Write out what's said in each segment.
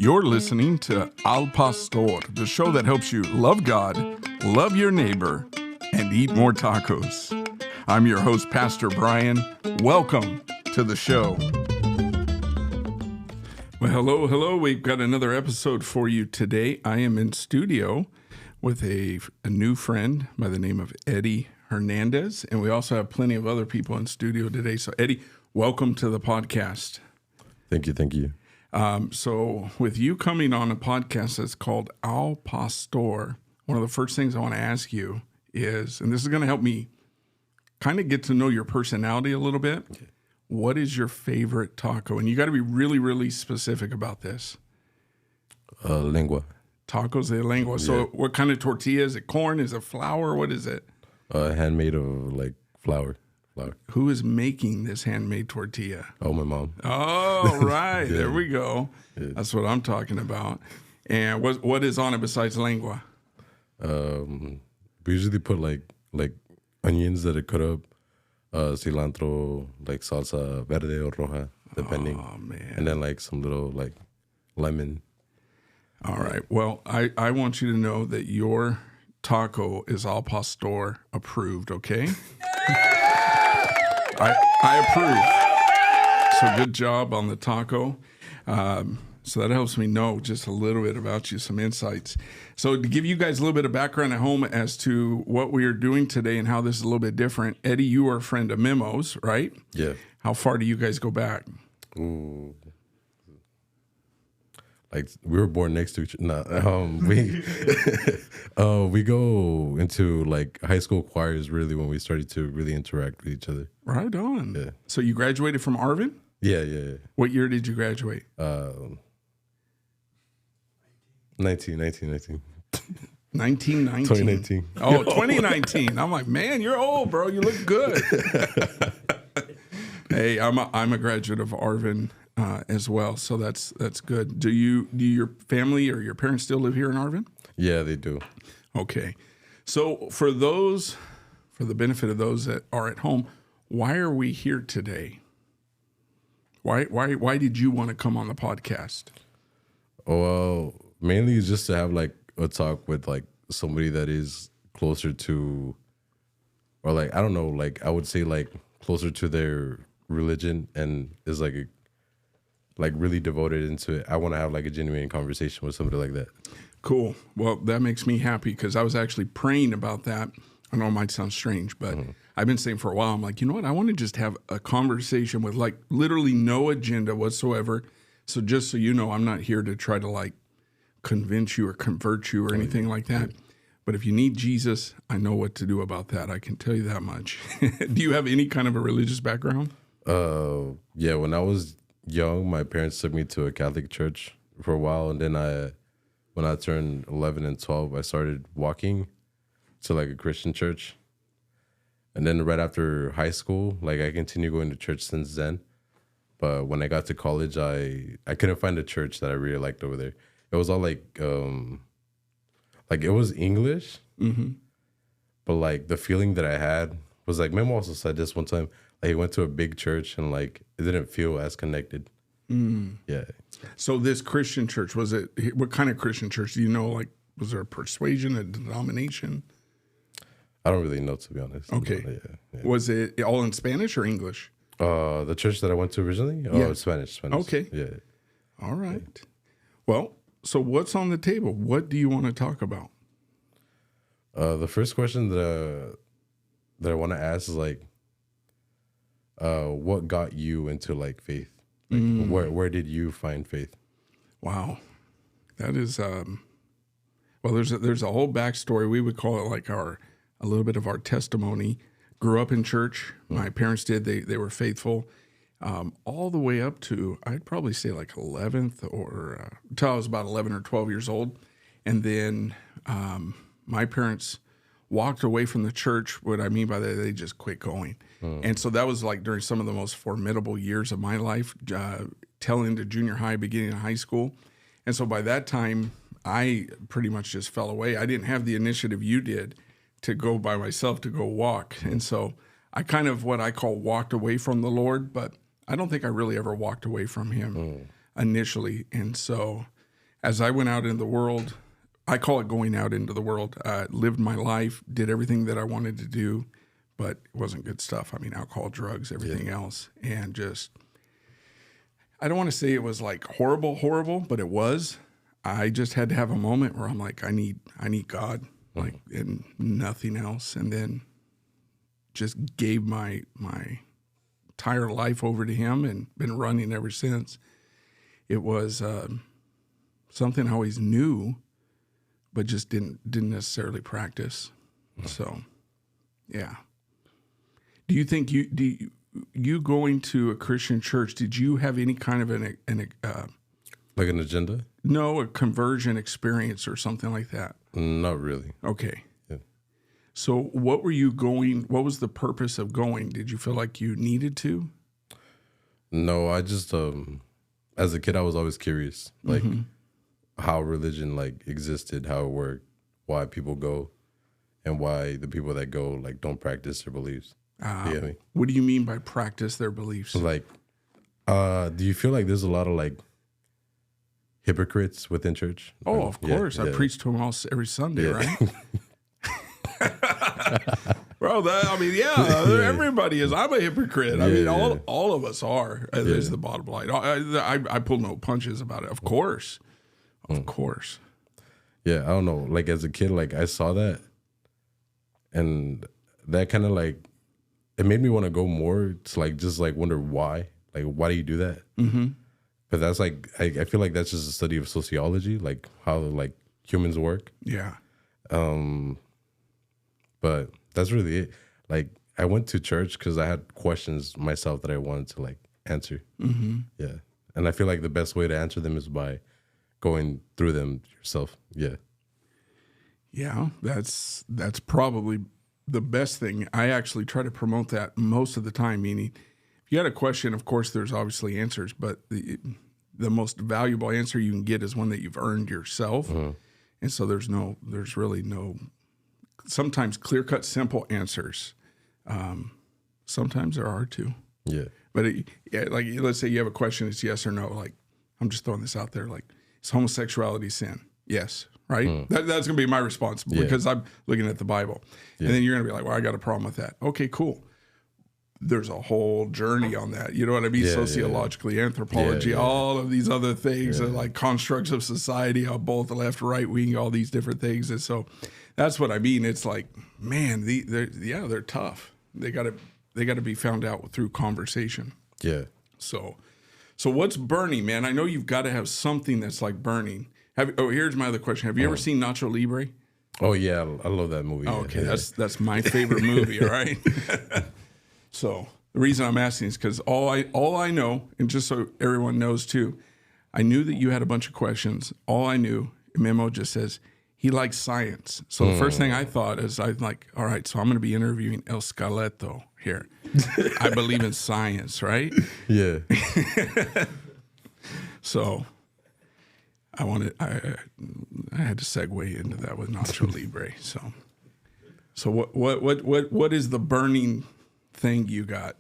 You're listening to Al Pastor, the show that helps you love God, love your neighbor, and eat more tacos. I'm your host, Pastor Brian. Welcome to the show. Well, hello. We've got another episode for you today. I am in studio with a new friend by the name of Eddie Hernandez, and we also have plenty of other people in studio today. So, Eddie, welcome to the podcast. Thank you. So with you coming on a podcast that's called Al Pastor, one of the first things I want to ask you is, and this is going to help me kind of get to know your personality a little bit. Okay. What is your favorite taco? And you got to be really, really specific about this. Lengua. Tacos de lengua. So Yeah. What kind of tortilla? Is it corn? Is it flour? What is it? Handmade of like flour. Who is making this handmade tortilla? Oh, my mom. Oh, right. Yeah. There we go. Yeah. That's what I'm talking about. And what is on it besides lengua? We usually put like onions that are cut up, cilantro, like salsa verde or roja, depending. Oh, man. And then like some little like lemon. All right. Well, I want you to know that your taco is Al Pastor approved, okay? I approve. So good job on the taco. So that helps me know just a little bit about you, some insights. So to give you guys a little bit of background at home as to what we are doing today and how this is a little bit different, Eddie, you are a friend of Memo's, right? Yeah. How far do you guys go back? Ooh. Like we were born next to each other. We go into like high school choirs really when we started to really interact with each other. Right on. Yeah. So you graduated from Arvin? Yeah. What year did you graduate? 19. 1919. 2019. Oh, 2019. I'm like, man, you're old, bro. You look good. Hey, I'm a graduate of Arvin as well, so that's good. Do your family or your parents still live here in Arvin? Yeah, they do. Okay. So for the benefit of those that are at home, why are we here today? Why did you want to come on the podcast? Oh, well, mainly it's just to have like a talk with like somebody that is closer to, or like, I don't know, like I would say like closer to their religion and is like really devoted into it. I want to have like a genuine conversation with somebody like that. Cool. Well, that makes me happy because I was actually praying about that. I know it might sound strange, but I've been saying for a while, I'm like, you know what? I want to just have a conversation with like literally no agenda whatsoever. So just so you know, I'm not here to try to like convince you or convert you or anything like that. But if you need Jesus, I know what to do about that. I can tell you that much. Do you have any kind of a religious background? Yeah, when I was young, my parents took me to a Catholic church for a while. And then when I turned 11 and 12, I started walking to like a Christian church. And then right after high school, like I continued going to church since then. But when I got to college, I couldn't find a church that I really liked over there. It was all like it was English, but like the feeling that I had was like, Memo also said this one time, like he went to a big church and like it didn't feel as connected. Yeah. So this Christian church, what kind of Christian church? Do you know, like, was there a persuasion, a denomination? I don't really know, to be honest. Okay. Yeah. Was it all in Spanish or English? The church that I went to originally? Oh, Yeah. Spanish. Okay. Yeah. All right. Yeah. Well, so what's on the table? What do you want to talk about? The first question that I want to ask is like, what got you into like faith? Like, where did you find faith? Wow, that is well. There's a whole backstory. We would call it like a little bit of our testimony. Grew up in church. My parents did. They were faithful all the way up to, I'd probably say like 11th or until I was about 11 or 12 years old, and then my parents walked away from the church. What I mean by that, they just quit going. And so that was like during some of the most formidable years of my life, tail into junior high, beginning of high school. And so by that time, I pretty much just fell away. I didn't have the initiative you did to go by myself to go walk. And so I kind of what I call walked away from the Lord, but I don't think I really ever walked away from him initially. And so as I went out in the world, I call it going out into the world. Lived my life, did everything that I wanted to do, but it wasn't good stuff. I mean, alcohol, drugs, everything else. And just, I don't want to say it was like horrible, but it was. I just had to have a moment where I'm like, I need God, like, and nothing else. And then just gave my entire life over to him and been running ever since. It was something I always knew, but just didn't necessarily practice. So, yeah. Do you think you going to a Christian church, did you have any kind of like an agenda? No, a conversion experience or something like that? Not really. Okay. Yeah. So what was the purpose of going? Did you feel like you needed to? No, I just, as a kid, I was always curious, like how religion like existed, how it worked, why people go, and why the people that go like don't practice their beliefs. You get me? What do you mean by practice their beliefs? Like, do you feel like there's a lot of like hypocrites within church? Oh, of course. I preach to them every Sunday, right? Bro, everybody is. I'm a hypocrite. I mean, all of us are. Is the bottom line. I pull no punches about it. Of course. Of course. Yeah, I don't know. Like as a kid, like I saw that, and that kind of like it made me want to go more to like just like wonder why. Like, why do you do that? Mm-hmm. But that's like I feel like that's just a study of sociology, like how like humans work. Yeah. But that's really it. Like I went to church because I had questions myself that I wanted to like answer. Mm-hmm. Yeah, and I feel like the best way to answer them is by going through them yourself. Yeah. Yeah, that's probably the best thing. I actually try to promote that most of the time, meaning if you had a question, of course, there's obviously answers, but the most valuable answer you can get is one that you've earned yourself. Mm-hmm. And so there's really no, sometimes clear-cut, simple answers. Sometimes there are too. Yeah. But like, let's say you have a question, it's yes or no. Like, I'm just throwing this out there. Like, is homosexuality sin? Yes. Right? That's going to be my response because I'm looking at the Bible. Yeah. And then you're going to be like, well, I got a problem with that. Okay, cool. There's a whole journey on that. You know what I mean? Sociologically, anthropology, all of these other things, like constructs of society, both the left, right wing, all these different things. And so that's what I mean. It's like, man, they're tough. They got to be found out through conversation. Yeah. So what's burning, man? I know you've got to have something that's like burning. Here's my other question. Have you ever seen Nacho Libre? Oh yeah, I love that movie. Oh, okay, that's my favorite movie. All right. So the reason I'm asking is because all I know, and just so everyone knows too, I knew that you had a bunch of questions. All I knew, Memo just says he likes science. So the first thing I thought is I'm like, all right, so I'm going to be interviewing El Scaleto here. I believe in science, right? Yeah. So I had to segue into that with Nacho Libre. So what is the burning thing you got?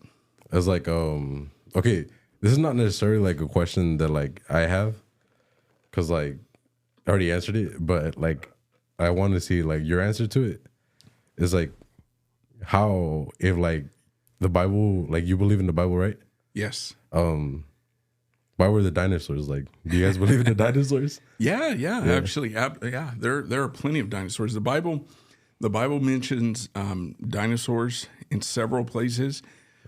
I was like, okay, this is not necessarily like a question that like I have, because like I already answered it, but like I want to see like your answer to it. Is like how, if like the Bible, like you believe in the Bible, right? Yes. Why were the dinosaurs like? Do you guys believe in the dinosaurs? Yeah. Actually, there are plenty of dinosaurs. The Bible mentions dinosaurs in several places.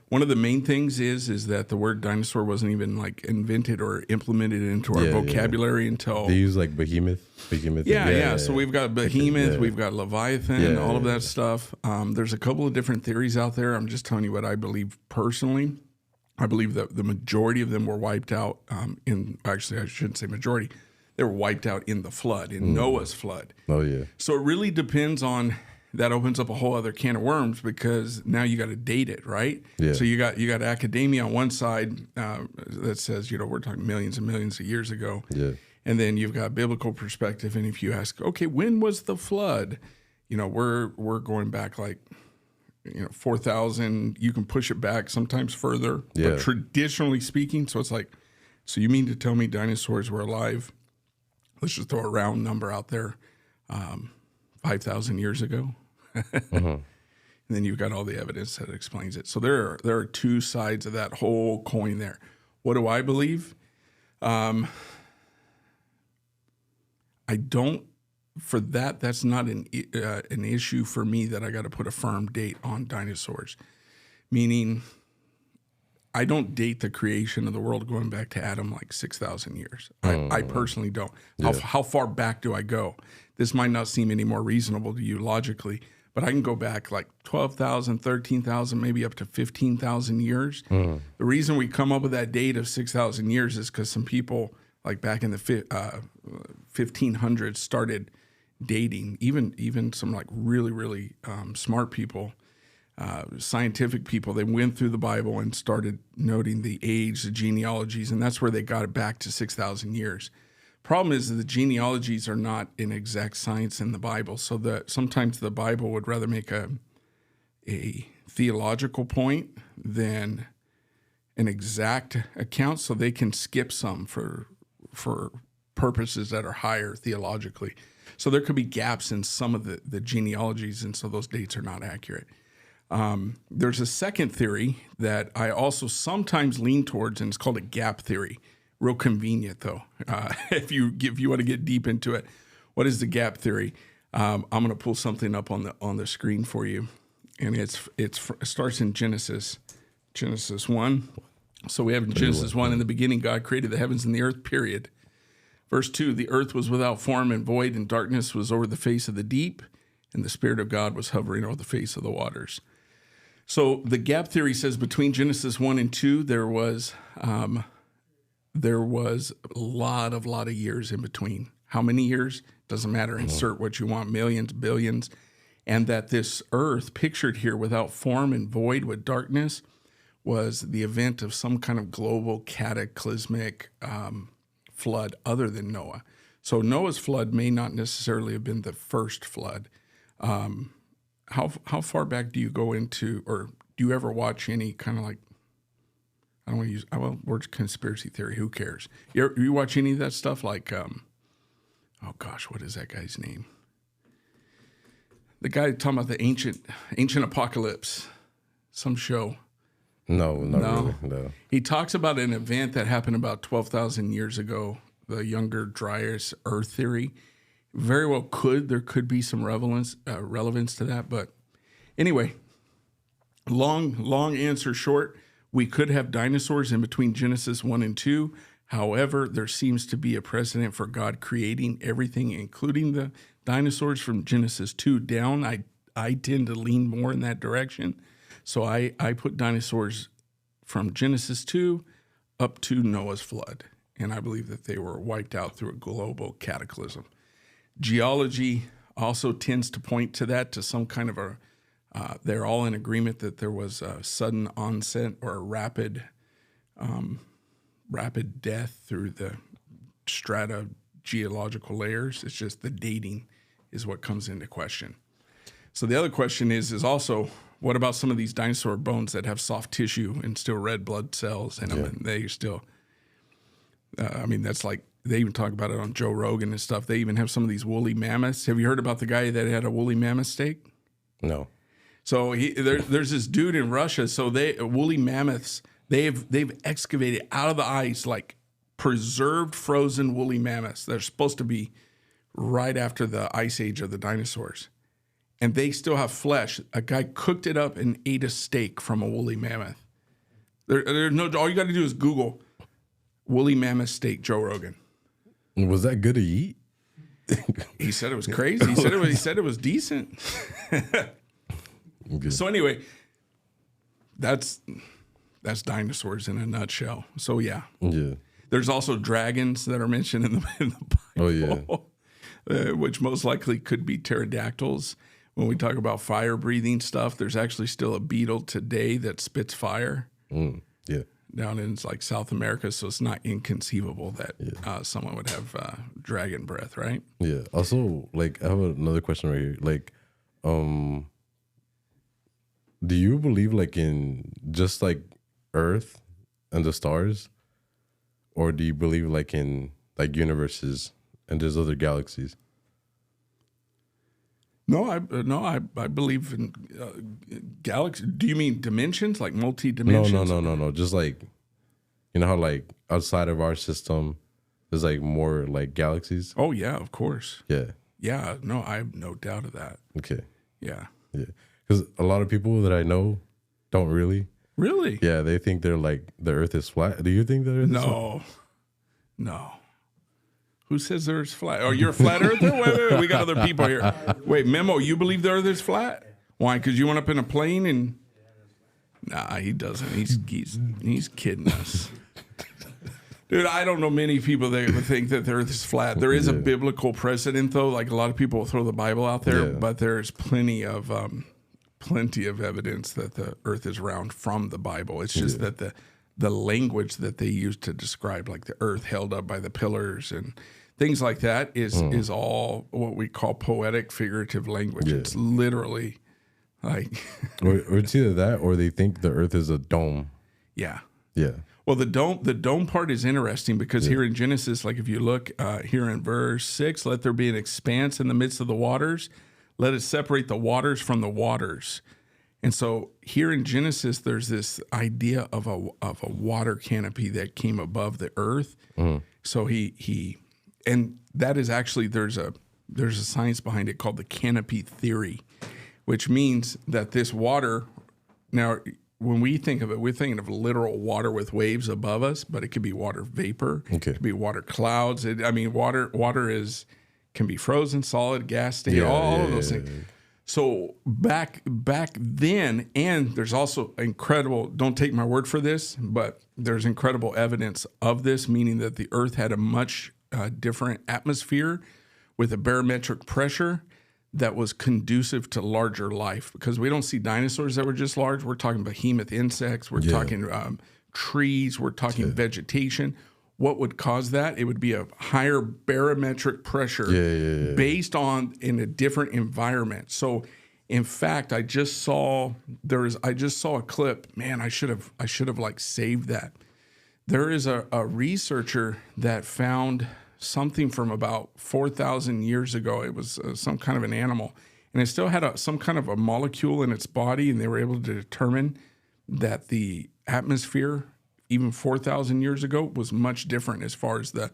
One of the main things is that the word dinosaur wasn't even like invented or implemented into our vocabulary until they use like behemoth. Yeah. So we've got behemoth, we've got leviathan, all of that stuff. There's a couple of different theories out there. I'm just telling you what I believe personally. I believe that the majority of them were wiped out actually, I shouldn't say majority. They were wiped out in the flood, in Noah's flood. Oh, yeah. So it really depends on, that opens up a whole other can of worms because now you got to date it, right? Yeah. So you got academia on one side that says, we're talking millions and millions of years ago. Yeah. And then you've got biblical perspective. And if you ask, okay, when was the flood? We're going back like, 4,000, you can push it back sometimes further, but traditionally speaking, so it's like, so you mean to tell me dinosaurs were alive let's just throw a round number out there, 5,000 years ago. And then you've got all the evidence that explains it. So there are two sides of that whole coin there. What do I believe? I don't, for that, that's not an issue for me that I got to put a firm date on dinosaurs. Meaning, I don't date the creation of the world going back to Adam like 6,000 years. I personally don't. How far back do I go? This might not seem any more reasonable to you logically, but I can go back like 12,000, 13,000, maybe up to 15,000 years. The reason we come up with that date of 6,000 years is because some people, like back in the 1500s, started dating. Even some like really, really smart people, scientific people, they went through the Bible and started noting the age, the genealogies, and that's where they got it back to 6,000 years. Problem is that the genealogies are not an exact science in the Bible, so that sometimes the Bible would rather make a theological point than an exact account, so they can skip some for purposes that are higher theologically. So there could be gaps in some of the genealogies, and so those dates are not accurate. There's a second theory that I also sometimes lean towards, and it's called a gap theory. Real convenient, though. If you want to get deep into it, what is the gap theory? I'm going to pull something up on the screen for you, and it starts in Genesis 1. So we have in Genesis 1, in the beginning, God created the heavens and the earth, period. Verse 2, the earth was without form and void, and darkness was over the face of the deep, and the Spirit of God was hovering over the face of the waters. So the gap theory says between Genesis 1 and 2, there was a lot of years in between. How many years? Doesn't matter. Insert what you want, millions, billions. And that this earth, pictured here without form and void with darkness, was the event of some kind of global cataclysmic flood other than Noah. So Noah's flood may not necessarily have been the first flood. How far back do you go into, or do you ever watch any kind of like, I don't want to use, word's conspiracy theory, who cares? You watch any of that stuff like, oh gosh, what is that guy's name? The guy talking about the ancient apocalypse, some show. No, not really, no. He talks about an event that happened about 12,000 years ago, the younger Dryas Earth theory. Very well there could be some relevance to that. But anyway, long answer short, we could have dinosaurs in between Genesis 1 and 2. However, there seems to be a precedent for God creating everything, including the dinosaurs from Genesis 2 down. I tend to lean more in that direction. So I put dinosaurs from Genesis 2 up to Noah's flood. And I believe that they were wiped out through a global cataclysm. Geology also tends to point to that, to some kind of they're all in agreement that there was a sudden onset or a rapid death through the strata geological layers. It's just the dating is what comes into question. So the other question is also, what about some of these dinosaur bones that have soft tissue and still red blood cells in them? Yeah. And they still, that's like, they even talk about it on Joe Rogan and stuff. They even have some of these woolly mammoths. Have you heard about the guy that had a woolly mammoth steak? No. So there's this dude in Russia. So woolly mammoths, they've excavated out of the ice, like preserved frozen woolly mammoths. They're supposed to be right after the ice age of the dinosaurs. And they still have flesh. A guy cooked it up and ate a steak from a woolly mammoth. All you got to do is Google woolly mammoth steak, Joe Rogan. Was that good to eat? He said it was crazy. He said it was decent. So anyway, that's dinosaurs in a nutshell. So yeah. There's also dragons that are mentioned in the Bible. Oh yeah. Which most likely could be pterodactyls. When we talk about fire breathing stuff, there's actually still a beetle today that spits fire. Yeah. Down in like South America, so it's not inconceivable that someone would have dragon breath, right? Yeah. Also, like, I have another question right here. Like, do you believe like in just like Earth and the stars, or do you believe like in like universes and there's other galaxies. No, I believe in galaxies. Do you mean dimensions, like multi-dimensions? No. Just like, you know how like outside of our system, there's like more like galaxies. Oh yeah, of course. Yeah. Yeah. No, I have no doubt of that. Okay. Yeah. Yeah. Because a lot of people that I know don't really. Really? Yeah, they think they're like the Earth is flat. Do you think the Earth is flat? No. Who says the Earth's flat? Oh, you're a flat earther? Wait. We got other people here. Wait, Memo, you believe the Earth is flat? Why? Because you went up in a plane and... Nah, he doesn't. He's kidding us. Dude, I don't know many people that would think that the Earth is flat. There is a biblical precedent, though. Like a lot of people will throw the Bible out there, but there's plenty of evidence that the Earth is round from the Bible. It's just that the language that they use to describe, like the Earth held up by the pillars and things like that, is all what we call poetic, figurative language. Yeah. It's literally like, or it's either that or they think the Earth is a dome. Yeah. Well, the dome part is interesting because here in Genesis, like if you look here in verse 6, let there be an expanse in the midst of the waters. Let it separate the waters from the waters. And so here in Genesis, there's this idea of a water canopy that came above the earth. So he and that is actually there's a science behind it called the canopy theory, which means that this water, now when we think of it, we're thinking of literal water with waves above us, but it could be water vapor, it could be water clouds. Water can be frozen, solid, gas state, all of those things. So back then, and there's also incredible, don't take my word for this, but there's incredible evidence of this, meaning that the Earth had a much different atmosphere with a barometric pressure that was conducive to larger life, because we don't see dinosaurs that were just large. We're talking behemoth insects. We're talking trees. We're talking vegetation. What would cause that? It would be a higher barometric pressure based on in a different environment. So, in fact, I just saw a clip. Man, I should have like saved that. There is a researcher that found something from about 4,000 years ago. It was some kind of an animal, and it still had some kind of a molecule in its body, and they were able to determine that the atmosphere, even 4,000 years ago, was much different as far as the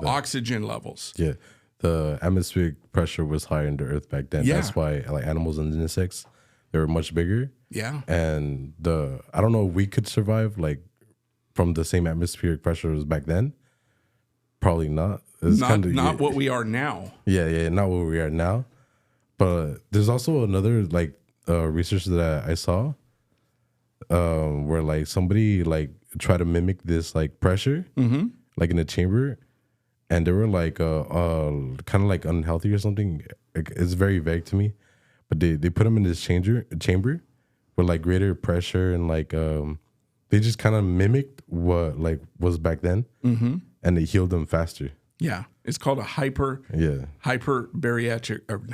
oxygen levels. Yeah, the atmospheric pressure was higher in the Earth back then. That's why like animals and insects, they were much bigger. Yeah, and I don't know if we could survive like from the same atmospheric pressure as back then. Probably not. It's not what we are now. Yeah, not what we are now. But there's also another like research that I saw where like somebody like try to mimic this like pressure like in a chamber, and they were like kind of like unhealthy or something. It's very vague to me, but they put them in this chamber with like greater pressure, and like they just kind of mimicked what like was back then, and it healed them faster. Yeah, it's called a hyperbariatric or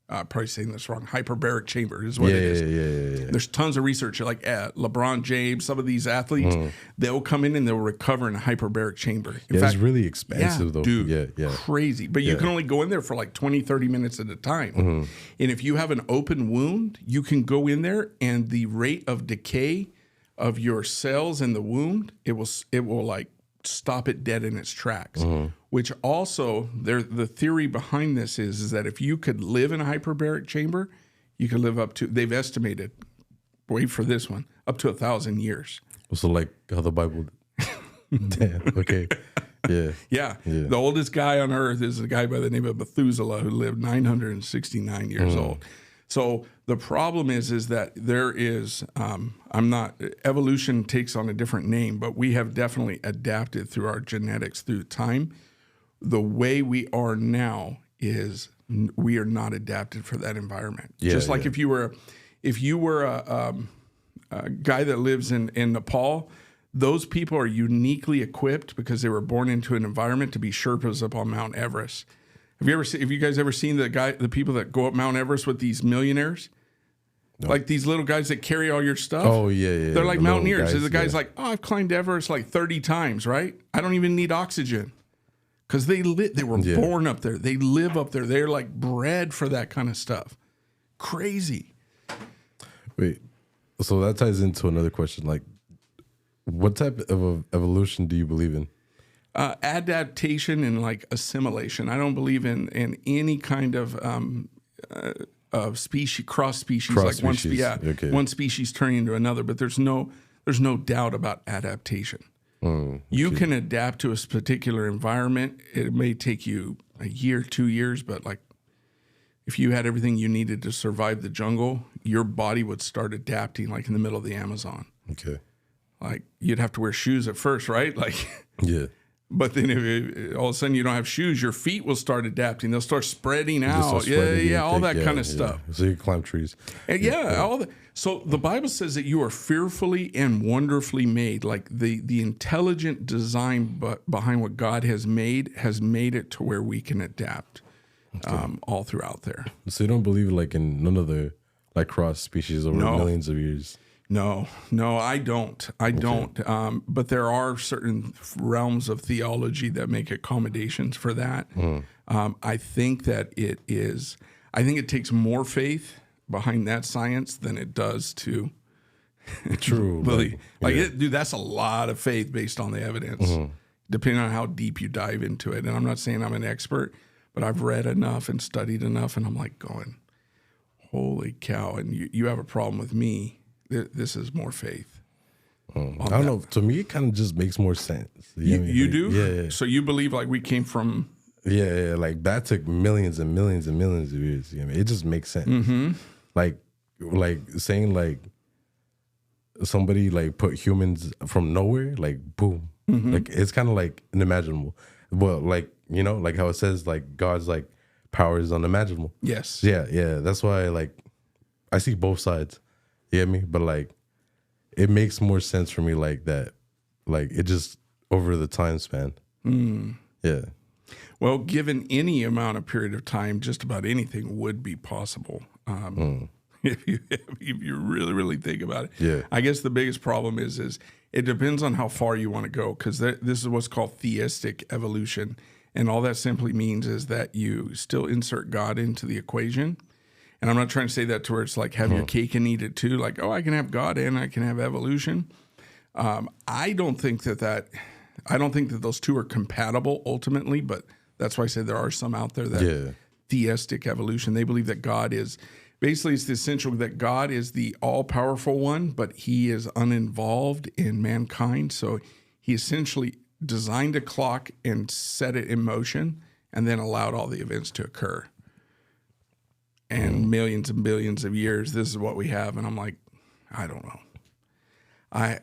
probably saying this wrong. Hyperbaric chamber is what it is. Yeah. There's tons of research. Like LeBron James, some of these athletes, they'll come in and they'll recover in a hyperbaric chamber. In fact, it's really expensive though. Dude, crazy. But you can only go in there for like 20, 30 minutes at a time. And if you have an open wound, you can go in there, and the rate of decay of your cells in the wound, it will like stop it dead in its tracks. Which also, the theory behind this is that if you could live in a hyperbaric chamber, you could live up to, they've estimated, wait for this one, up to 1,000 years. So like how the Bible. Damn. Okay. Yeah. The oldest guy on earth is a guy by the name of Methuselah, who lived 969 years old. So the problem is that there is, evolution takes on a different name, but we have definitely adapted through our genetics through time. The way we are now is we are not adapted for that environment. Just like if you were a guy that lives in Nepal, those people are uniquely equipped because they were born into an environment to be Sherpas up on Mount Everest. Have you guys ever seen the people that go up Mount Everest with these millionaires? No. Like these little guys that carry all your stuff? Oh, yeah. They're like mountaineers. The guy's like, I've climbed Everest like 30 times, right? I don't even need oxygen because they were born up there. They live up there. They're like bred for that kind of stuff. Crazy. Wait, so that ties into another question. Like, what type of evolution do you believe in? Adaptation and like assimilation. I don't believe in any kind of species, cross species, one species turning into another. But there's no doubt about adaptation. You can adapt to a particular environment. It may take you a year, 2 years, but like if you had everything you needed to survive the jungle, your body would start adapting like in the middle of the Amazon. Okay. Like you'd have to wear shoes at first, right? Like, yeah. But then if all of a sudden you don't have shoes, your feet will start adapting. They'll start spreading out. All that kind of stuff. So you climb trees. And all that. So the Bible says that you are fearfully and wonderfully made. Like the intelligent design behind what God has made it to where we can adapt all throughout there. So you don't believe like in none of the like cross species over millions of years? No, I don't. But there are certain realms of theology that make accommodations for that. I think that it takes more faith behind that science than it does to true. Dude, that's a lot of faith based on the evidence, depending on how deep you dive into it. And I'm not saying I'm an expert, but I've read enough and studied enough, and I'm like going, holy cow. And you have a problem with me. This is more faith. I don't know. To me, it kind of just makes more sense. You do? Yeah. So you believe like we came from... Yeah. Like that took millions and millions and millions of years. It just makes sense. Mm-hmm. Like saying like somebody like put humans from nowhere, like boom. Mm-hmm. Like it's kind of like unimaginable. Well, like, like how it says like God's like power is unimaginable. Yes. Yeah. That's why like I see both sides. You get me? But like, it makes more sense for me like that. Like it just over the time span. Yeah. Well, given any amount of period of time, just about anything would be possible. If you really, really think about it. Yeah. I guess the biggest problem is it depends on how far you want to go, because this is what's called theistic evolution. And all that simply means is that you still insert God into the equation. And I'm not trying to say that to where it's like have your cake and eat it too. Like, I can have God and I can have evolution. I don't think that those two are compatible ultimately, but that's why I say there are some out there that theistic evolution. They believe that God is basically it's the essential that God is the all-powerful one, but he is uninvolved in mankind. So he essentially designed a clock and set it in motion and then allowed all the events to occur. And millions and billions of years, this is what we have. And I'm like, I don't know. I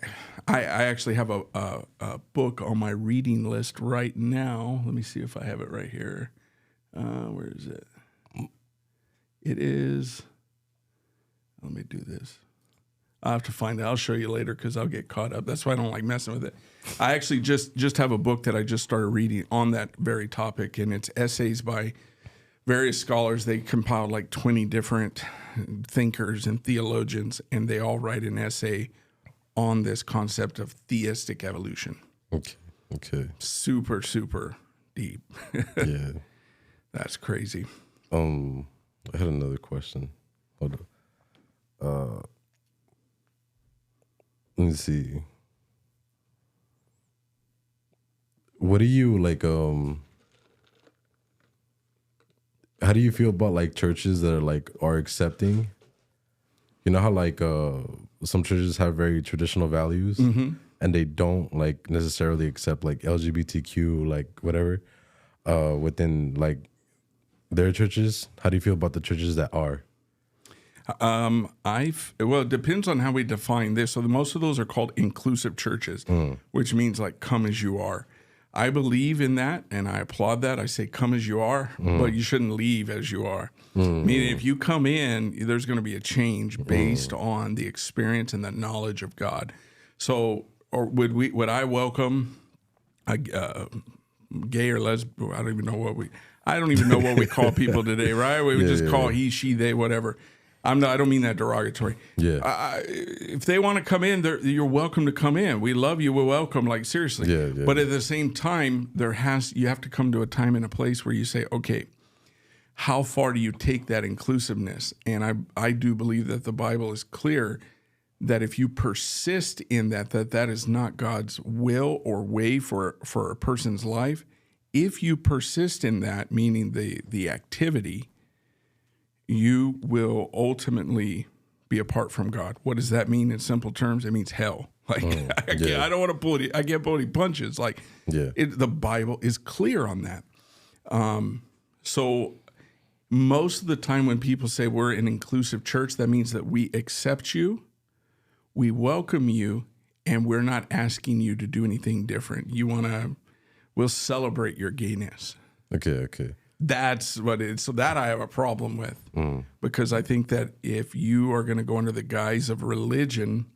actually have a book on my reading list right now. Let me see if I have it right here. Where is it? It is, let me do this. I'll have to find it. I'll show you later because I'll get caught up. That's why I don't like messing with it. I actually just have a book that I just started reading on that very topic, and it's essays by various scholars. They compiled like 20 different thinkers and theologians, and they all write an essay on this concept of theistic evolution. Okay. Super, super deep. Yeah. That's crazy. I had another question. Hold on. Let me see. What do you like, how do you feel about like churches that are accepting? You know how like some churches have very traditional values and they don't like necessarily accept like LGBTQ like whatever within like their churches. How do you feel about the churches that are? Well, it depends on how we define this. So most of those are called inclusive churches, which means like come as you are. I believe in that, and I applaud that. I say, come as you are, but you shouldn't leave as you are. Meaning, if you come in, there's going to be a change based on the experience and the knowledge of God. So, or would I welcome a gay or lesbian? I don't even know what we call people today, right? We would just call he, she, they, whatever. I don't mean that derogatory. Yeah. If they want to come in, you're welcome to come in. We love you. We're welcome. Like, seriously. Yeah. But at the same time, you have to come to a time and a place where you say, okay, how far do you take that inclusiveness? And I do believe that the Bible is clear that if you persist in that is not God's will or way for a person's life. If you persist in that, meaning the activity, you will ultimately be apart from God. What does that mean in simple terms? It means hell. Like, I don't want to pull it. I can't pull any punches. Like, the Bible is clear on that. So most of the time when people say we're an inclusive church, that means that we accept you, we welcome you, and we're not asking you to do anything different. We'll celebrate your gayness. Okay. That's what it is. So that I have a problem with, because I think that if you are going to go under the guise of religion,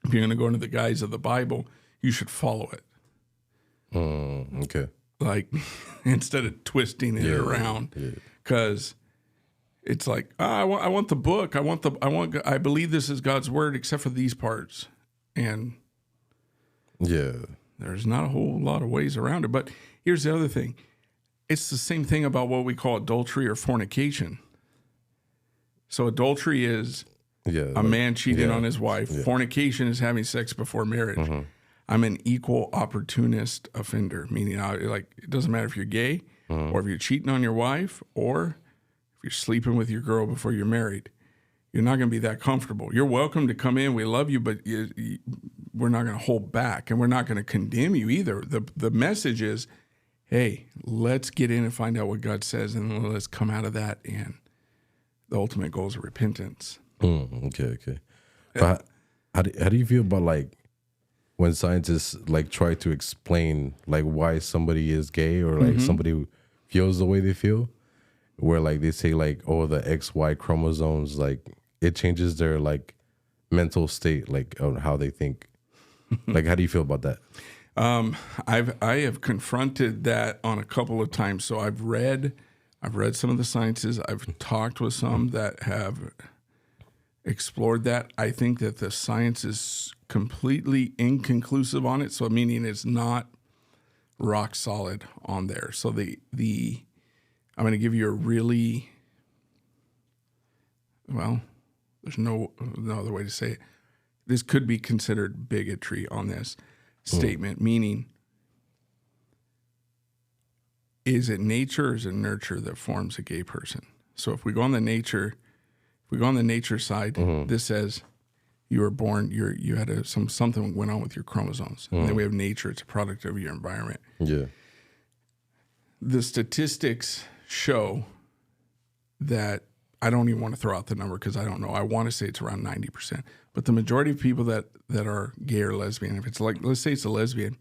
if you're going to go under the guise of the Bible, you should follow it. Okay. Like, instead of twisting it around, because it's like, I want the book. I believe this is God's word, except for these parts, and there's not a whole lot of ways around it. But here's the other thing. It's the same thing about what we call adultery or fornication. So adultery is a man cheating on his wife. Yeah. Fornication is having sex before marriage. Mm-hmm. I'm an equal opportunist offender, meaning it doesn't matter if you're gay or if you're cheating on your wife or if you're sleeping with your girl before you're married. You're not going to be that comfortable. You're welcome to come in. We love you, but we're not going to hold back, and we're not going to condemn you either. The message is, hey, let's get in and find out what God says, and let's come out of that. And the ultimate goal is repentance. Okay. But how do you feel about, like, when scientists, like, try to explain, like, why somebody is gay or, like, somebody feels the way they feel, where, like, they say, like, oh, the XY chromosomes, like, it changes their, like, mental state, like, on how they think. Like, how do you feel about that? I have confronted that on a couple of times. So I've read some of the sciences. I've talked with some that have explored that. I think that the science is completely inconclusive on it. So meaning it's not rock solid on there. So I'm going to give you a really, there's no other way to say it. This could be considered bigotry on this statement, meaning, is it nature or is it nurture that forms a gay person? So if we go on the nature side, this says you were born, you had something went on with your chromosomes. And then we have nature, it's a product of your environment. Yeah. The statistics show that, I don't even want to throw out the number because I don't know. I want to say it's around 90%. But the majority of people that are gay or lesbian, if it's like, let's say it's a lesbian,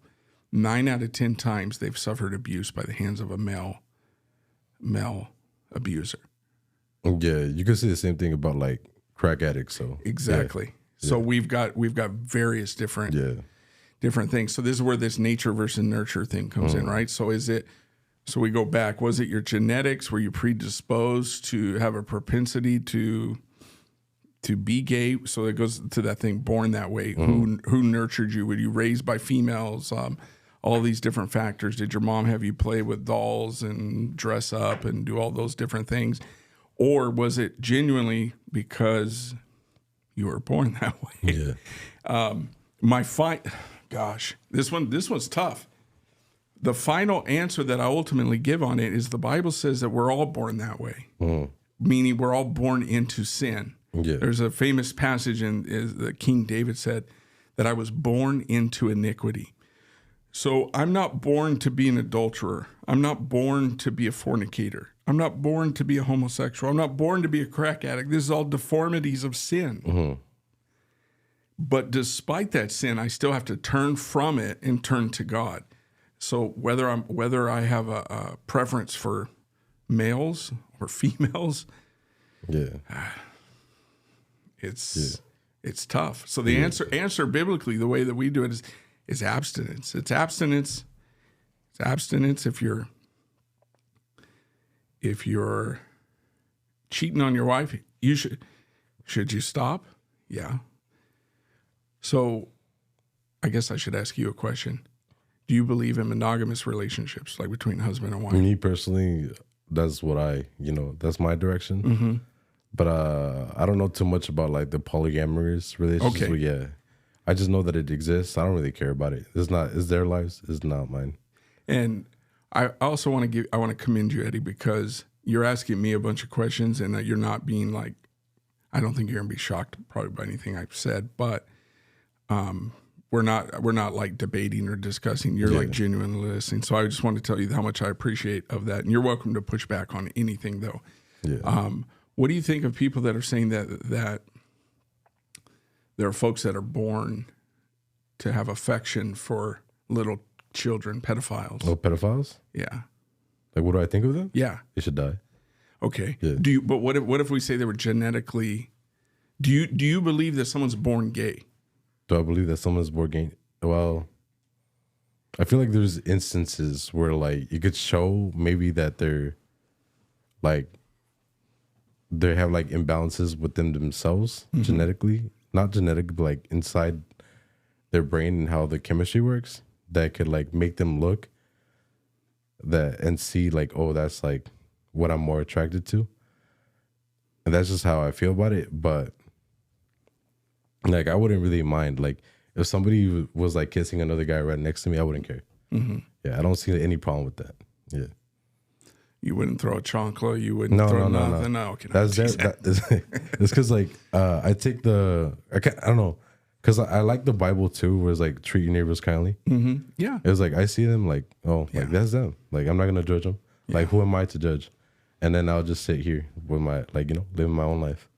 9 out of 10 times they've suffered abuse by the hands of a male abuser. Yeah, you can say the same thing about, like, crack addicts. So exactly. Yeah. So we've got various different things. So this is where this nature versus nurture thing comes in, right? So we go back. Was it your genetics? Were you predisposed to have a propensity to be gay? So it goes to that thing, born that way. Who nurtured you? Were you raised by females? All these different factors. Did your mom have you play with dolls and dress up and do all those different things? Or was it genuinely because you were born that way? Yeah. This one's tough. The final answer that I ultimately give on it is the Bible says that we're all born that way, meaning we're all born into sin. Yeah. There's a famous passage that King David said that I was born into iniquity. So I'm not born to be an adulterer. I'm not born to be a fornicator. I'm not born to be a homosexual. I'm not born to be a crack addict. This is all deformities of sin. But despite that sin, I still have to turn from it and turn to God. So whether I have a preference for males or females, it's tough. So the answer biblically, the way that we do it is abstinence. It's abstinence. It's abstinence if you're cheating on your wife, you should. Should you stop? Yeah. So I guess I should ask you a question. Do you believe in monogamous relationships, like between husband and wife? Me personally, that's what that's my direction. Mm-hmm. But I don't know too much about like the polyamorous relationships. Okay. But yeah, I just know that it exists. I don't really care about it. It's their lives. It's not mine. And I also want to commend you, Eddie, because you're asking me a bunch of questions and that you're not being like, I don't think you're gonna be shocked probably by anything I've said, but we're not like debating or discussing. You're like genuinely listening. So I just want to tell you how much I appreciate of that. And you're welcome to push back on anything though. Yeah. What do you think of people that are saying that there are folks that are born to have affection for little children, pedophiles? Oh, pedophiles? Yeah. Like, what do I think of them? Yeah. They should die. Okay. Yeah. But what if we say they were genetically? Do you believe that someone's born gay? Do I believe that someone's born gay? Well, I feel like there's instances where like you could show maybe that they're like they have like imbalances within themselves genetically, not genetic, but like inside their brain and how the chemistry works that could like make them look that and see like, oh, that's like what I'm more attracted to. And that's just how I feel about it. But like, I wouldn't really mind. Like, if somebody was like kissing another guy right next to me, I wouldn't care. Mm-hmm. Yeah, I don't see any problem with that. Yeah. You wouldn't throw a chancla. You wouldn't throw nothing. No. Okay, that's it's because like I take I don't know, because I like the Bible too, where it's like treat your neighbors kindly. Mm-hmm. Yeah. It was like I see them like, oh, like that's them. Like I'm not gonna judge them. Yeah. Like who am I to judge? And then I'll just sit here with my living my own life.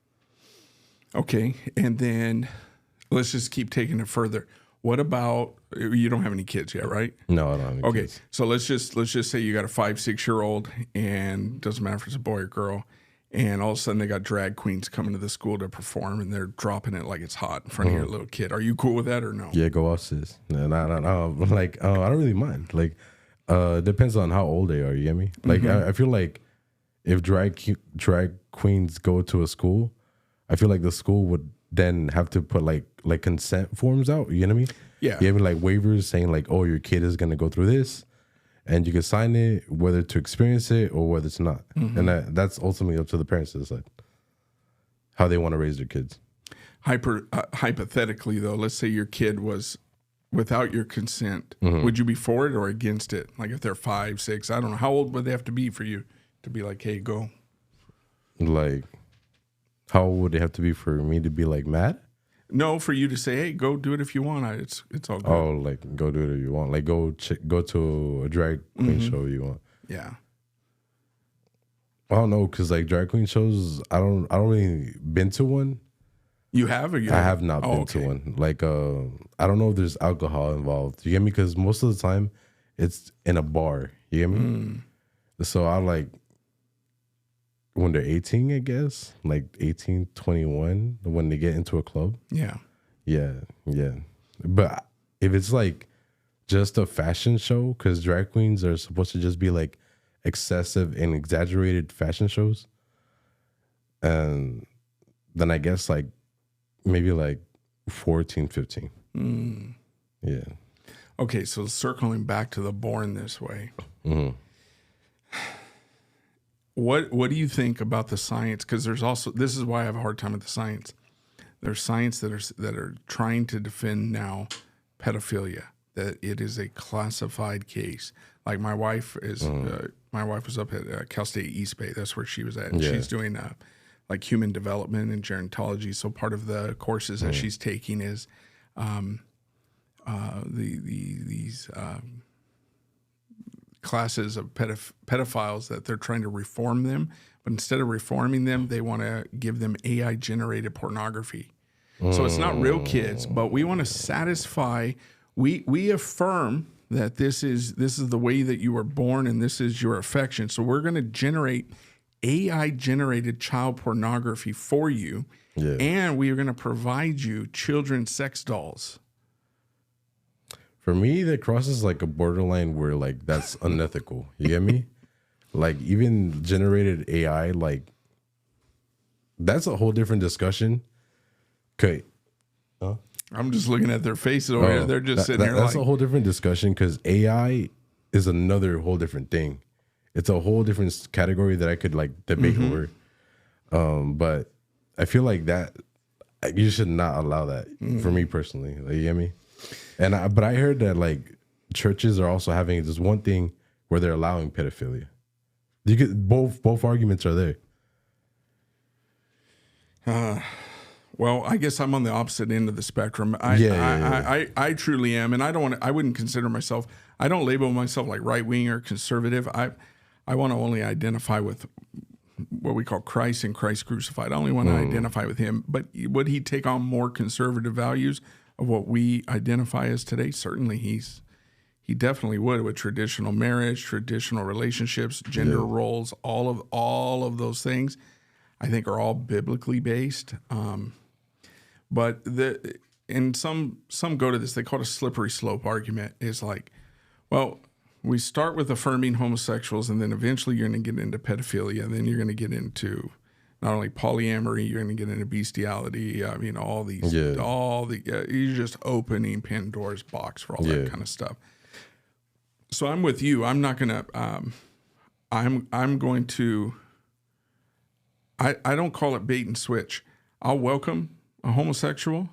Okay, and then let's just keep taking it further. What about, you don't have any kids yet, right? No, I don't have any kids. So let's just say you got a 5-6-year-old, and doesn't matter if it's a boy or girl, and all of a sudden they got drag queens coming to the school to perform, and they're dropping it like it's hot in front of your little kid. Are you cool with that or no? Yeah, go off, sis. No, like I don't really mind. Like, depends on how old they are. You get me? Like, I feel like if drag queens go to a school, I feel like the school would then have to put like consent forms out. You know what I mean? Yeah. You have like waivers saying like, oh, your kid is gonna go through this, and you can sign it whether to experience it or whether it's not. And that's ultimately up to the parents to decide how they want to raise their kids. Hypothetically, though, let's say your kid was without your consent. Would you be for it or against it? Like if they're 5, 6, I don't know. How old would they have to be for you to be like, hey, go? Like, how would it have to be for me to be like mad? No, for you to say, hey, go do it if you want. It's all good. Oh, like go do it if you want. Like go to a drag queen show if you want. Yeah. I don't know, cause like drag queen shows, I don't really been to one. You have or you? I have not been to one. Like I don't know if there's alcohol involved. You get me? Because most of the time, it's in a bar. You get me? So I like when they're 18, I guess, like 18, 21, when they get into a club. Yeah. Yeah. But if it's like just a fashion show, because drag queens are supposed to just be like excessive and exaggerated fashion shows, and then I guess like maybe like 14, 15. Yeah. Okay, so circling back to the born this way. What do you think about the science? Because there's also, this is why I have a hard time with the science. There's science that are trying to defend now pedophilia, that it is a classified case. Like my wife is, my wife was up at Cal State East Bay. That's where she was at. And she's doing like human development and gerontology. So part of the courses that she's taking is these classes of pedophiles that they're trying to reform them, but instead of reforming them, they want to give them AI generated pornography. So it's not real kids, but we want to satisfy. We affirm that this is the way that you were born and this is your affection. So we're going to generate AI generated child pornography for you, and we are going to provide you children's sex dolls. For me, that crosses like a borderline where like that's unethical. You get me? Like even generated AI, like that's a whole different discussion. Okay. Huh? I'm just looking at their faces over here. They're just sitting here that's like... a whole different discussion because AI is another whole different thing. It's a whole different category that I could like debate over. But I feel like that you should not allow that for me personally. Like, you get me? But I heard that like churches are also having this one thing where they're allowing pedophilia. You could both arguments are there. Well, I guess I'm on the opposite end of the spectrum. I truly am, and I wouldn't consider myself. I don't label myself like right wing or conservative. I want to only identify with what we call Christ and Christ crucified. I only want to identify with him. But would he take on more conservative values of what we identify as today? Certainly, he definitely would, with traditional marriage, traditional relationships, gender roles, all of those things. I think are all biblically based. But some go to this, they call it a slippery slope argument. Is like, well, we start with affirming homosexuals, and then eventually you're going to get into pedophilia, and then you're going to get into not only polyamory, you're going to get into bestiality. You're just opening Pandora's box for all that kind of stuff. So I'm with you. I'm not going to. I'm going to. I don't call it bait and switch. I'll welcome a homosexual.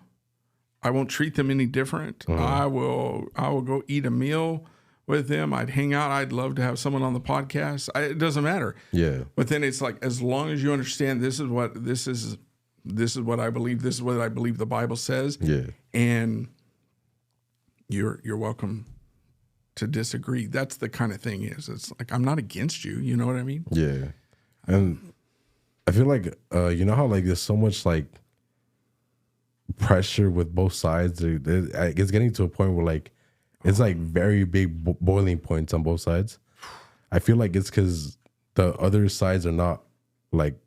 I won't treat them any different. I will go eat a meal with them. I'd hang out. I'd love to have someone on the podcast. It doesn't matter. Yeah. But then it's like, as long as you understand this is what I believe. This is what I believe the Bible says. Yeah. And you're welcome to disagree. That's the kind of thing is. It's like, I'm not against you. You know what I mean? Yeah. And I feel like, you know how like there's so much like pressure with both sides. It's getting to a point where like it's like very big boiling points on both sides. I feel like it's because the other sides are not like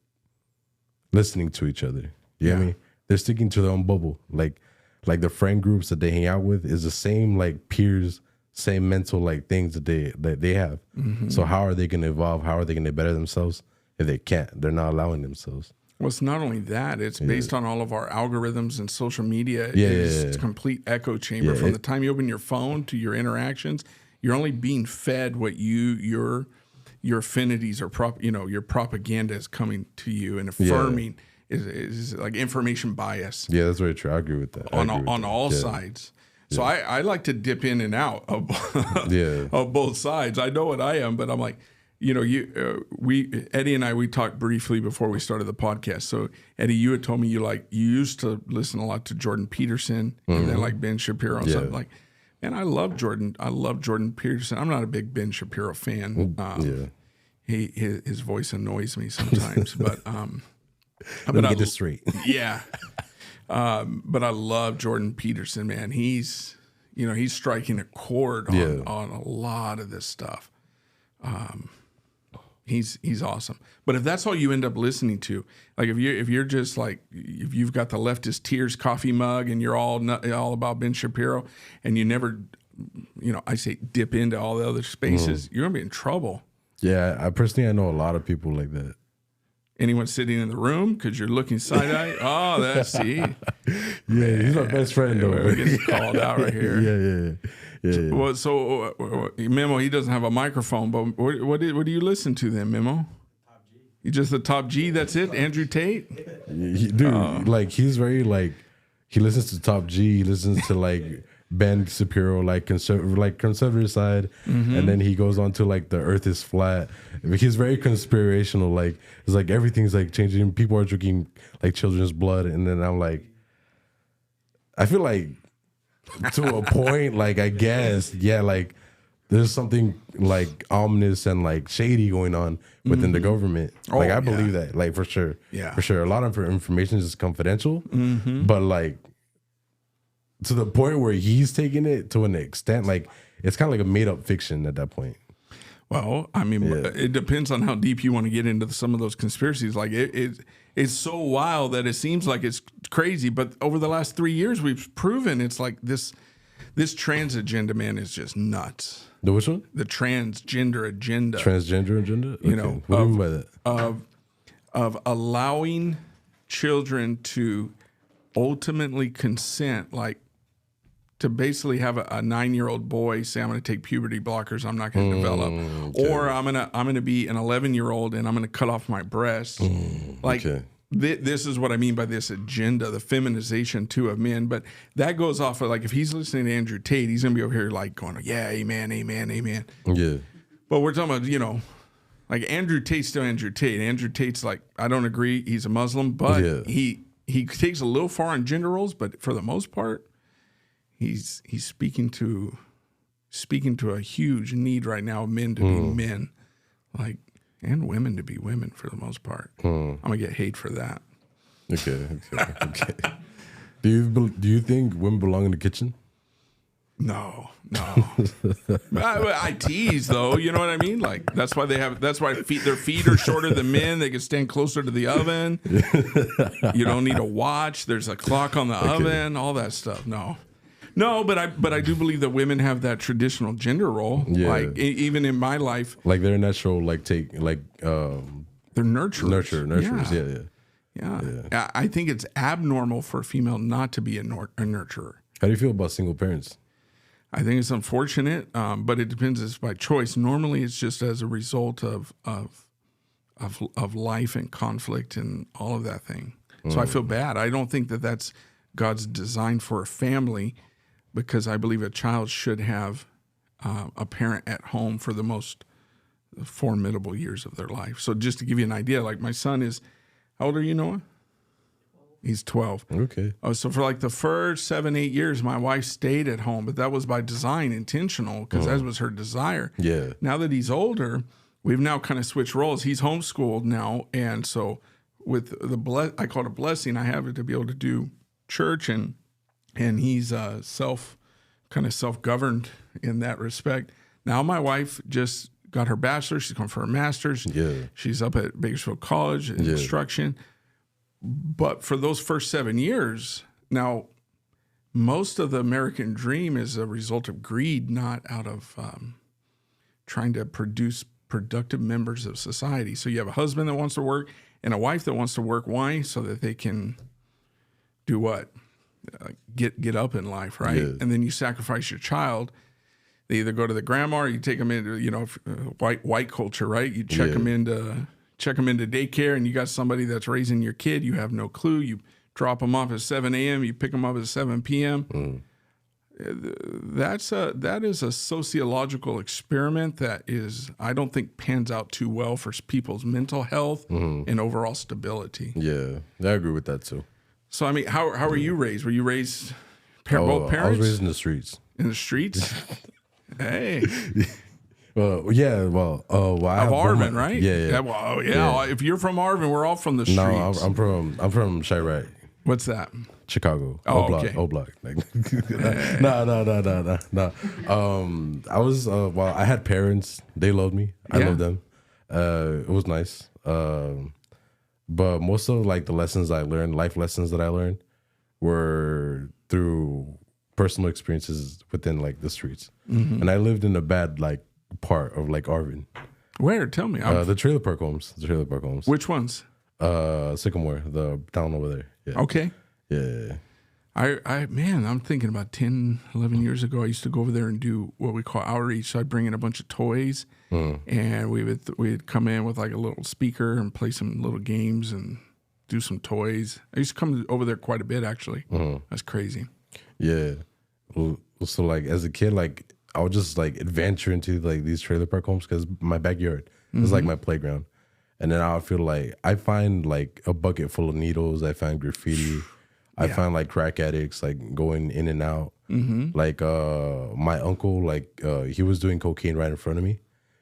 listening to each other. You know what I mean? They're sticking to their own bubble. Like the friend groups that they hang out with is the same like peers, same mental like things that they have. So how are they going to evolve? How are they going to better themselves if they can't? They're not allowing themselves. Well, it's not only that, it's based on all of our algorithms and social media. It's a complete echo chamber. From the time you open your phone to your interactions, you're only being fed what your affinities or your propaganda is coming to you and affirming is like information bias. Yeah, that's very true. I agree with that. On all sides. So I like to dip in and out of of both sides. I know what I am, but I'm like, Eddie and I, we talked briefly before we started the podcast. So Eddie, you had told me you used to listen a lot to Jordan Peterson and then like Ben Shapiro and something like, man, I love Jordan Peterson. I'm not a big Ben Shapiro fan. His voice annoys me sometimes, but let me get this straight. But I love Jordan Peterson, man. He's striking a chord on a lot of this stuff. He's awesome. But if that's all you end up listening to, like if you're just like, if you've got the leftist tears coffee mug and you're all about Ben Shapiro and you never, I say dip into all the other spaces, you're gonna be in trouble. Yeah, I know a lot of people like that. Anyone sitting in the room because you're looking side eye? Oh, that's he's my best friend. We're getting called out right here. Yeah. Well, so Memo, he doesn't have a microphone, but what do you listen to then, Memo? Top G. You just the Top G? That's it, Andrew Tate. He's very like he listens to Top G. He listens to like Ben Shapiro, like conservative side, and then he goes on to like the Earth is flat. He's very conspirational. Like it's like everything's like changing. People are drinking like children's blood, and then I'm like, I feel like to a point, like I guess, like there's something like ominous and like shady going on within the government. Like I believe that, like for sure, for sure. A lot of information is confidential, but like to the point where he's taking it to an extent, like it's kind of like a made up fiction at that point. Well, I mean, it depends on how deep you want to get into some of those conspiracies. Like it's so wild that it seems like it's crazy, but over the last 3 years, we've proven it's like this trans agenda, man, is just nuts. The which one? The transgender agenda. Transgender agenda? Okay. What do you mean by that? Of allowing children to ultimately consent, like to basically have a 9-year-old boy say, I'm going to take puberty blockers, I'm not going to develop, okay. or I'm going to be an 11-year-old and I'm going to cut off my breasts. Like okay. this is what I mean by this agenda, the feminization too of men. But that goes off of, like, if he's listening to Andrew Tate, he's going to be over here like going, yeah, amen, amen, amen. Yeah. But we're talking about, you know, like Andrew Tate's still Andrew Tate. Andrew Tate's like, I don't agree, he's a Muslim, but he takes a little far on gender roles, but for the most part, he's speaking to a huge need right now of men to be men, like, and women to be women for the most part. I'm gonna get hate for that. Okay. Do you think women belong in the kitchen? No. I tease though. You know what I mean? Like that's why their feet are shorter than men. They can stand closer to the oven. You don't need a watch. There's a clock on the oven. All that stuff. No, but I do believe that women have that traditional gender role. Yeah. Like even in my life, like they're natural. Like they're nurturers. Nurturers. Yeah. I think it's abnormal for a female not to be a nurturer. How do you feel about single parents? I think it's unfortunate, but it depends. It's by choice. Normally, it's just as a result of life and conflict and all of that thing. So I feel bad. I don't think that that's God's design for a family, because I believe a child should have a parent at home for the most formidable years of their life. So just to give you an idea, like my son is, how old are you, Noah? He's 12. Okay. Oh, so for like the first 7-8 years, my wife stayed at home, but that was by design, intentional, because that was her desire. Yeah. Now that he's older, we've now kind of switched roles. He's homeschooled now, and so with I call it a blessing. I have it to be able to do church, and he's self-governed in that respect. Now my wife just got her bachelor's. She's going for her master's. Yeah. She's up at Bakersfield College in instruction. But for those first 7 years, now most of the American dream is a result of greed, not out of trying to produce productive members of society. So you have a husband that wants to work and a wife that wants to work. Why? So that they can do what? Get up in life, right? Yeah. And then you sacrifice your child. They either go to the grandma or you take them into, white culture, right? You check them into daycare, and you got somebody that's raising your kid. You have no clue. You drop them off at 7 a.m. You pick them up at 7 p.m. That is a sociological experiment that I don't think pans out too well for people's mental health and overall stability. Yeah, I agree with that too. So I mean, how were you raised? Were you raised both parents? I was raised in the streets. In the streets? Hey. Well, yeah. Well, of Arvin, right? Yeah. Well, yeah. If you're from Arvin, we're all from the streets. No, I'm from Chirac. What's that? Chicago. Oh, O Block. No. I was I had parents. They loved me. I loved them. It was nice. But most of like the lessons I learned, life lessons that I learned, were through personal experiences within like the streets. And I lived in a bad like part of like Arvin. Where? Tell me. The trailer park homes. Which ones? Sycamore, the town over there. Yeah. Okay. Yeah. I'm thinking about 10, 11 years ago, I used to go over there and do what we call outreach. So I'd bring in a bunch of toys, and we'd come in with like a little speaker and play some little games and do some toys. I used to come over there quite a bit, actually. That's crazy. Yeah. So like as a kid, like I would just like adventure into like these trailer park homes because my backyard is like my playground. And then I would feel like I find like a bucket full of needles. I find graffiti. I find like crack addicts like going in and out. Like my uncle, like he was doing cocaine right in front of me.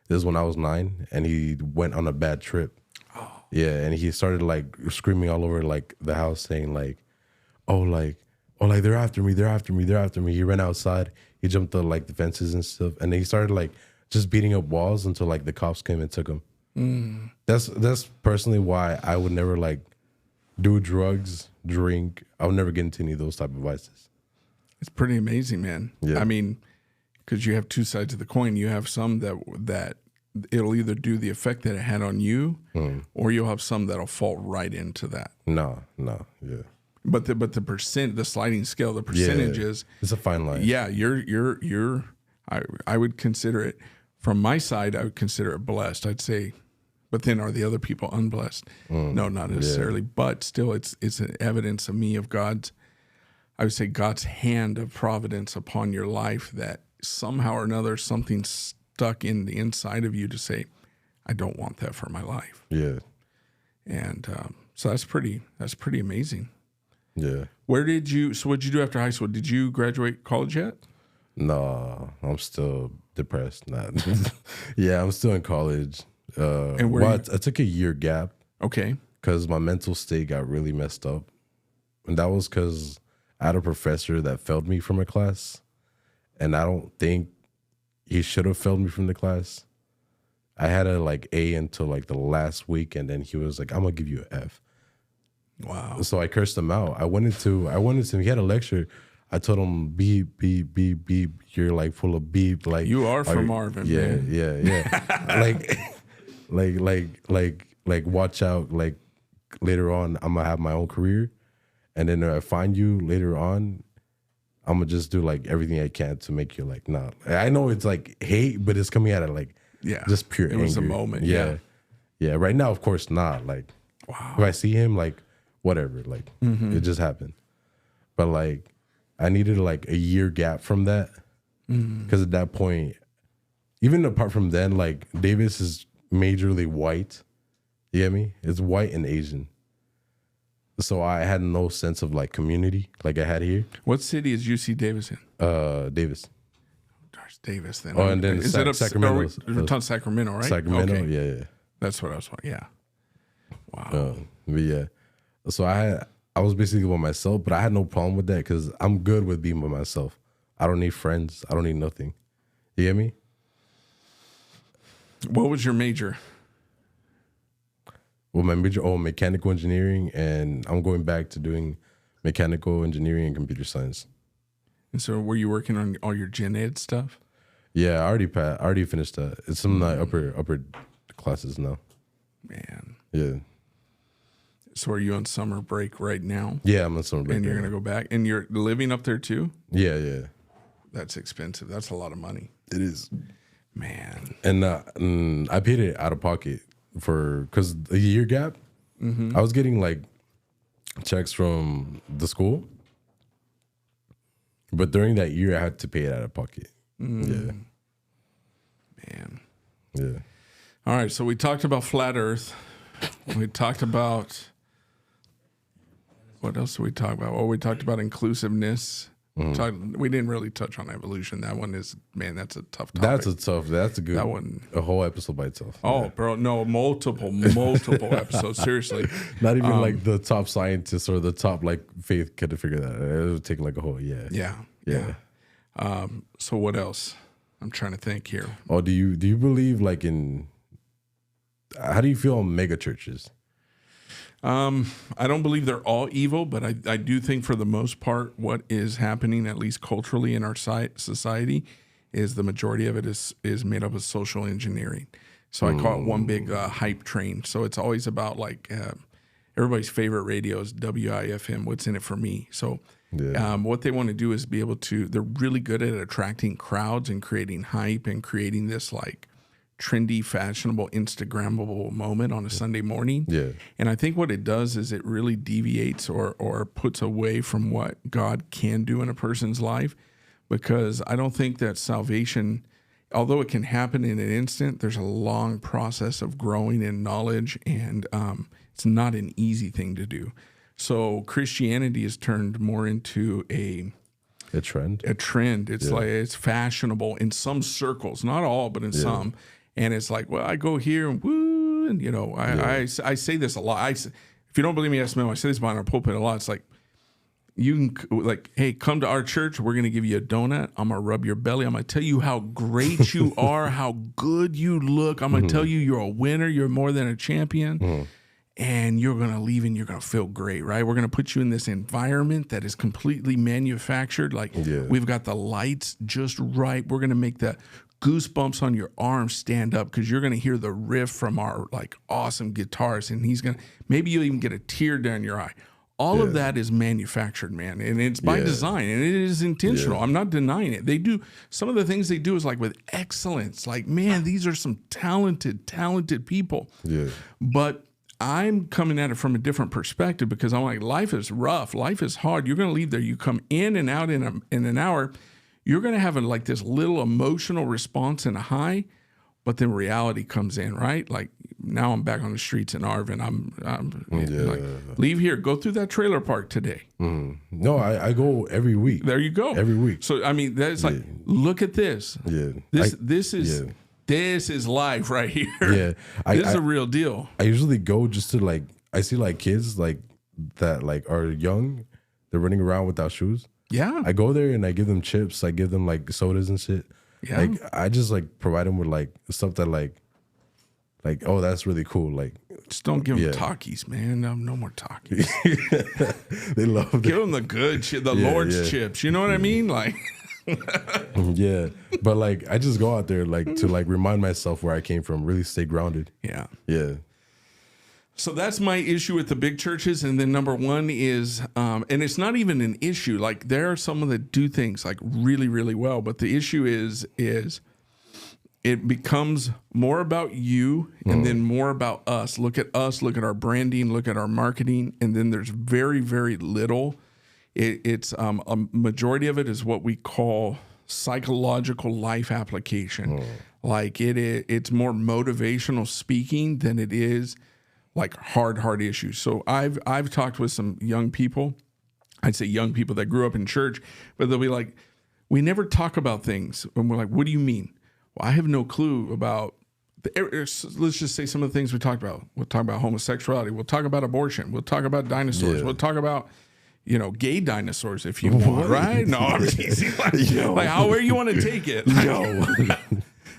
This is when I was 9, and he went on a bad trip. Yeah, and he started like screaming all over like the house, saying like, "Oh, they're after me, they're after me, they're after me." He ran outside. He jumped the like the fences and stuff, and then he started like just beating up walls until like the cops came and took him. That's personally why I would never like do drugs, drink. I would never get into any of those type of vices. It's pretty amazing, man. Yeah. I mean, because you have two sides of the coin. You have some that it'll either do the effect that it had on you, or you'll have some that'll fall right into that. No, yeah. But the sliding scale, the percentages, it's a fine line. Yeah, I would consider it, from my side, I would consider it blessed. I'd say, but then are the other people unblessed? No, not necessarily. But still, it's an evidence of me of God's, I would say God's hand of providence upon your life, that somehow or another something stuck in the inside of you to say, I don't want that for my life. Yeah. And so that's pretty amazing. Yeah. What'd you do after high school? Did you graduate college yet? No, I'm still depressed. Nah. Yeah, I'm still in college. And I took a year gap. Okay. Because my mental state got really messed up. And that was because I had a professor that failed me from a class. And I don't think he should have failed me from the class. I had a A until the last week, and then he was like, I'm gonna give you an F. Wow. So I cursed him out. I went into him. He had a lecture. I told him, beep, beep, beep, beep. You're full of beep. You are from Marvin, man. Yeah. Watch out. Later on, I'm gonna have my own career, and then if I find you later on, I'm gonna just do everything I can to make you nah. I know it's hate, but it's coming out of just pure anger. It was a moment. Yeah. Right now, of course, not. Wow. If I see him, whatever. It just happened. But I needed a year gap from that, because at that point, even apart from then, Davis is majorly white. You get me? It's white and Asian. So I had no sense of community I had here. What city is UC Davis in? Davis. Gosh, Davis then. Oh, and then is it Sacramento. We're talking Sacramento, right? Sacramento, okay. Yeah. That's what I was talking. Yeah. Wow. But yeah. So I was basically by myself, but I had no problem with that because I'm good with being by myself. I don't need friends. I don't need nothing. You get me? What was your major? Well, my major, mechanical engineering, and I'm going back to doing mechanical engineering and computer science. And so were you working on all your gen ed stuff? Yeah, I already finished that. It's some upper classes now. Man. Yeah. So are you on summer break right now? Yeah, I'm on summer break. And you're going to go back? And you're living up there too? Yeah. That's expensive. That's a lot of money. It is. Man. And I paid it out of pocket because a year gap, I was getting checks from the school. But during that year, I had to pay it out of pocket. Yeah. Man. Yeah. All right. So we talked about flat Earth. We talked about, what else did we talk about? Well, we talked about inclusiveness. We didn't really touch on evolution. That one is, man, that's a tough topic. That's a good, that one, a whole episode by itself. Oh, yeah. Bro, no, multiple episodes. Seriously. Not even the top scientists or the top faith could have figured that out. It would take a whole, Yeah. So what else? I'm trying to think here. Oh, do you believe in, how do you feel on mega churches? I don't believe they're all evil, but I do think for the most part, what is happening, at least culturally in our society, is the majority of it is made up of social engineering. So I call it one big hype train. So it's always about everybody's favorite radio is WIFM. What's in it for me? So what they want to do is be able to, they're really good at attracting crowds and creating hype and creating this trendy, fashionable, Instagrammable moment on a Sunday morning. Yeah. And I think what it does is it really deviates or puts away from what God can do in a person's life, because I don't think that salvation, although it can happen in an instant, there's a long process of growing in knowledge, and it's not an easy thing to do. So Christianity has turned more into a trend. It's it's fashionable in some circles, not all, but in some. And it's well, I go here and woo, and I say this a lot. If you don't believe me, ask Memo. I say this behind our pulpit a lot. It's you can hey, come to our church. We're gonna give you a donut. I'm gonna rub your belly. I'm gonna tell you how great you are, how good you look. I'm gonna tell you you're a winner. You're more than a champion. And you're going to leave and you're going to feel great, right? We're going to put you in this environment that is completely manufactured. We've got the lights just right. We're going to make the goosebumps on your arms stand up because you're going to hear the riff from our awesome guitarist, and he's going to, maybe you'll even get a tear down your eye. All of that is manufactured, man, and it's by design, and it is intentional. I'm not denying it. They do some of the things they do is like with excellence. Like, man, these are some talented people. Yeah. But I'm coming at it from a different perspective because I'm like, life is rough, life is hard. You're going to leave there. You come in and out in an hour. You're going to have like this little emotional response and a high, but then reality comes in, right? Like now I'm back on the streets in Arvin. I'm like, leave here, go through that trailer park today. No, I go every week. There you go. Every week. So, I mean, that's like, look at this. Yeah. This is life right here. Yeah. This is a real deal. I usually go just to like, I see like kids like that like are young. They're running around without shoes. Yeah. I go there and I give them chips. I give them like sodas and shit. Yeah. Like I just like provide them with like stuff that like, oh, that's really cool. Like, just don't give them Takis, man. No more Takis. They love them. Give them the good shit, the Lord's chips. You know what I mean? Like, yeah. But like, I just go out there like to like remind myself where I came from. Really stay grounded. Yeah. Yeah. So that's my issue with the big churches. And then number one is, and it's not even an issue. Like there are some that do things like really, really well. But the issue is it becomes more about you and then more about us. Look at us, look at our branding, look at our marketing. And then there's very, very little. It's a majority of it is what we call psychological life application. Like it's more motivational speaking than it is like hard issues. So I've talked with some young people. I'd say young people that grew up in church, but they'll be like, we never talk about things. And we're like, what do you mean? Well, I have no clue about, let's just say some of the things we talked about. We'll talk about homosexuality. We'll talk about abortion. We'll talk about dinosaurs. Yeah. We'll talk about, gay dinosaurs if you want, right? No, I'm teasing. Like however you want to take it. No.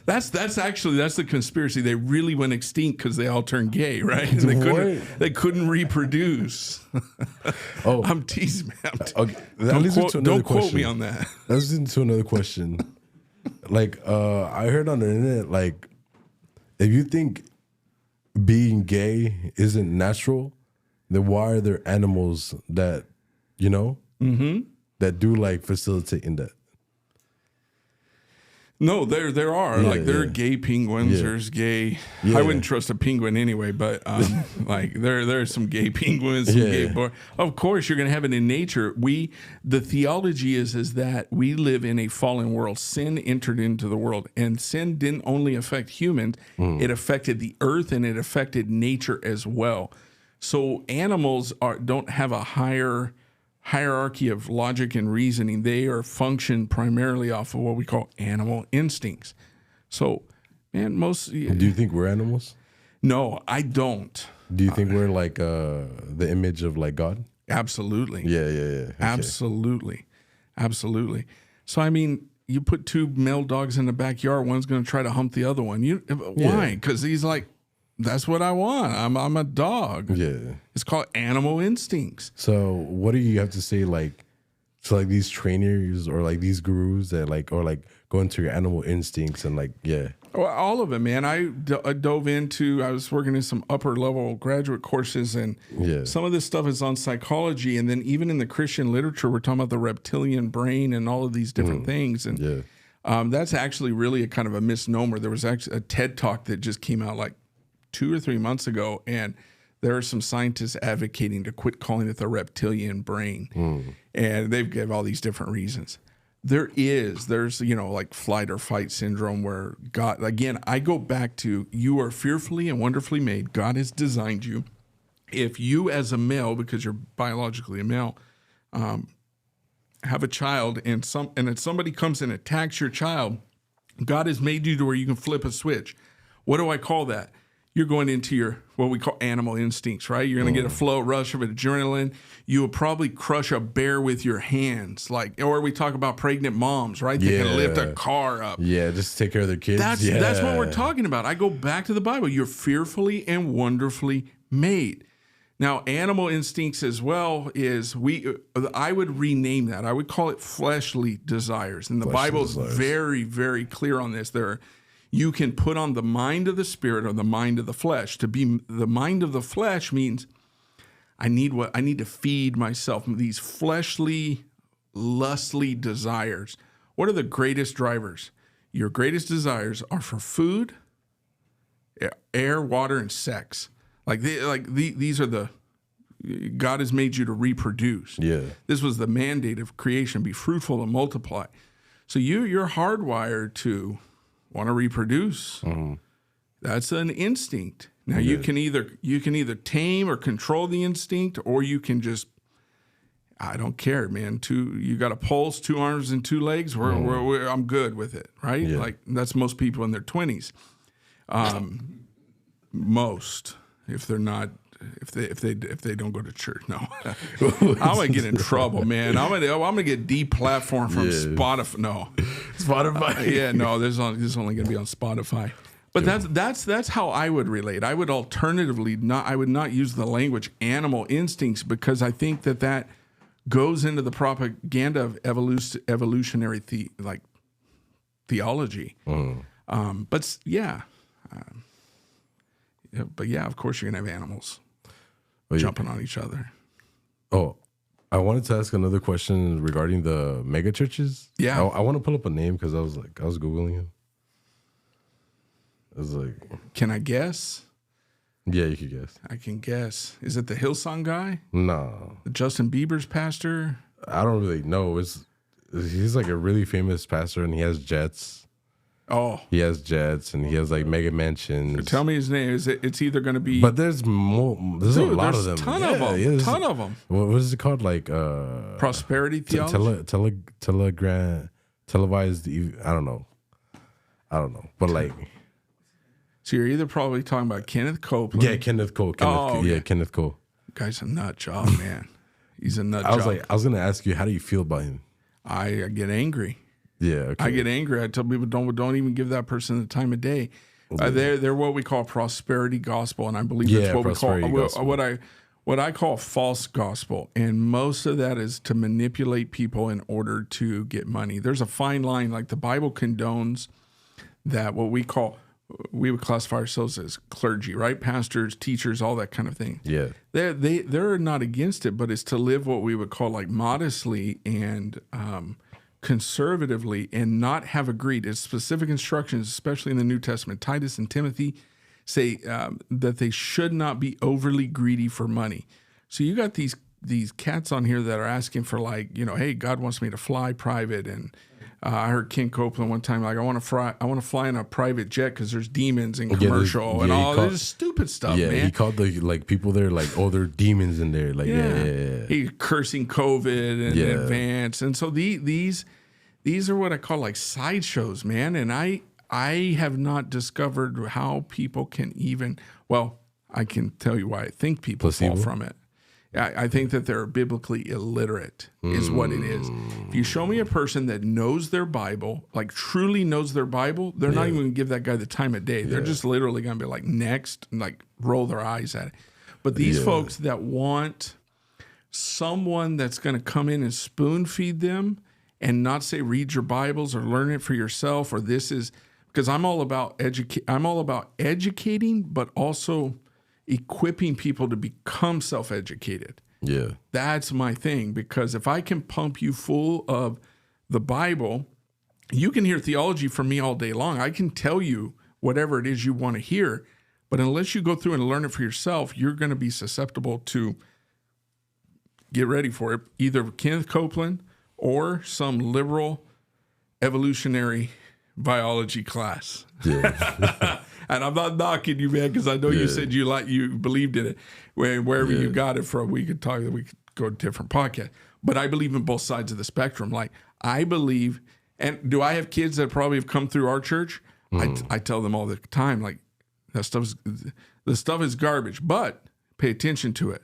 That's the conspiracy. They really went extinct because they all turned gay, right? And they couldn't reproduce. Oh, I'm teasing, man. Okay. Don't quote me on that. Let's get into another question. Like, I heard on the internet, like, if you think being gay isn't natural, then why are there animals that, that do like facilitating that? No, there are. There are gay penguins. There's gay. I wouldn't trust a penguin anyway, but like there are some gay penguins, some gay boys. Of course, you're going to have it in nature. The theology is that we live in a fallen world. Sin entered into the world, and sin didn't only affect humans; it affected the earth and it affected nature as well. So animals don't have a hierarchy of logic and reasoning. They are function primarily off of what we call animal instincts. So, man, do you think we're animals? No, I don't. Do you think we're like the image of like God? Absolutely. Yeah. Okay. Absolutely. So, I mean, you put two male dogs in the backyard, one's going to try to hump the other one. Why? Because he's like, that's what I want. I'm a dog. Yeah. It's called animal instincts. So what do you have to say like to like these trainers or like these gurus that like or like go into your animal instincts and like Well, all of it, man. I dove into, I was working in some upper level graduate courses and some of this stuff is on psychology. And then even in the Christian literature, we're talking about the reptilian brain and all of these different things. And that's actually really a kind of a misnomer. There was actually a TED Talk that just came out like 2 or 3 months ago, and there are some scientists advocating to quit calling it the reptilian brain. And they've given all these different reasons. There's, like flight or fight syndrome where God, again, I go back to you are fearfully and wonderfully made. God has designed you. If you as a male, because you're biologically a male, have a child and if somebody comes and attacks your child, God has made you to where you can flip a switch. What do I call that? You're going into your, what we call animal instincts, right? You're going to get a flow rush of adrenaline. You will probably crush a bear with your hands. Or we talk about pregnant moms, right? They can lift a car up. Yeah, just take care of their kids. That's what we're talking about. I go back to the Bible. You're fearfully and wonderfully made. Now, animal instincts as well I would rename that. I would call it fleshly desires. And the Bible is very, very clear on this. You can put on the mind of the spirit or the mind of the flesh. To be the mind of the flesh means I need to feed myself. These fleshly, lustly desires. What are the greatest drivers? Your greatest desires are for food, air, water, and sex. These are the, God has made you to reproduce. Yeah. This was the mandate of creation, be fruitful and multiply. So you're hardwired to want to reproduce. Mm-hmm. That's an instinct. Now you can either tame or control the instinct, or you can just, I don't care, man. You got a pulse, 2 arms and 2 legs. I'm good with it, right? Yeah. Like that's most people in their 20s. Most, if they're not, if they don't go to church, no, I'm gonna get in trouble, man. I'm gonna get deplatformed from Spotify. No, Spotify. No, this is only gonna be on Spotify. But that's how I would relate. I would alternatively I would not use the language animal instincts, because I think that goes into the propaganda of evolutionary theology. But of course you're gonna have animals jumping on each other. Oh, I wanted to ask another question regarding the mega churches. Yeah, I want to pull up a name because I was Googling him. I was like, can I guess? Yeah, you could guess. I can guess. Is it the Hillsong guy? No. Justin Bieber's pastor? I don't really know. He's like a really famous pastor, and he has jets. Oh. He has jets, and he has like mega mansions. Tell me his name. It's either going to be... But there's more. There's a lot of them. Ton of them. Ton of them. What is it called? Like prosperity theology? Televised. I don't know. But like... So you're either probably talking about Kenneth Copeland. Yeah, Kenneth Cole. Kenneth Cole. Guy's a nut job, man. He's a nut job. I was gonna ask you, how do you feel about him? I get angry. Yeah, okay. I get angry. I tell people don't even give that person the time of day. They're what we call prosperity gospel, and I believe that's what we call what I call false gospel. And most of that is to manipulate people in order to get money. There's a fine line. Like the Bible condones that we would classify ourselves as clergy, right? Pastors, teachers, all that kind of thing. Yeah. They're not against it, but it's to live what we would call like modestly and conservatively, and not have greed. It's specific instructions, especially in the New Testament. Titus and Timothy say that they should not be overly greedy for money. So you got these cats on here that are asking for hey, God wants me to fly private, and I heard Ken Copeland one time, like, I want to fly in a private jet because there's demons in commercial and all this stupid stuff, man. He called the people there there are demons in there. He cursing COVID in advance. And so these are what I call like sideshows, man. And I have not discovered how people can I can tell you why I think people fall from it. I think that they're biblically illiterate is what it is. If you show me a person that knows their Bible, like truly knows their Bible, they're not even going to give that guy the time of day. They're just literally going to be like, next, and like roll their eyes at it. But these folks that want someone that's going to come in and spoon feed them and not say, read your Bibles or learn it for yourself, or this is, because I'm all about educating, but also equipping people to become self-educated. Yeah. That's my thing, because if I can pump you full of the Bible, you can hear theology from me all day long. I can tell you whatever it is you want to hear, but unless you go through and learn it for yourself, you're going to be susceptible to, get ready for it, either Kenneth Copeland or some liberal evolutionary biology class. Yeah. And I'm not knocking you, man, because I know you said you believed in it. Wherever you got it from, we could go to different podcasts. But I believe in both sides of the spectrum. Like, I believe, and do I have kids that probably have come through our church? I tell them all the time, like, the stuff is garbage, but pay attention to it.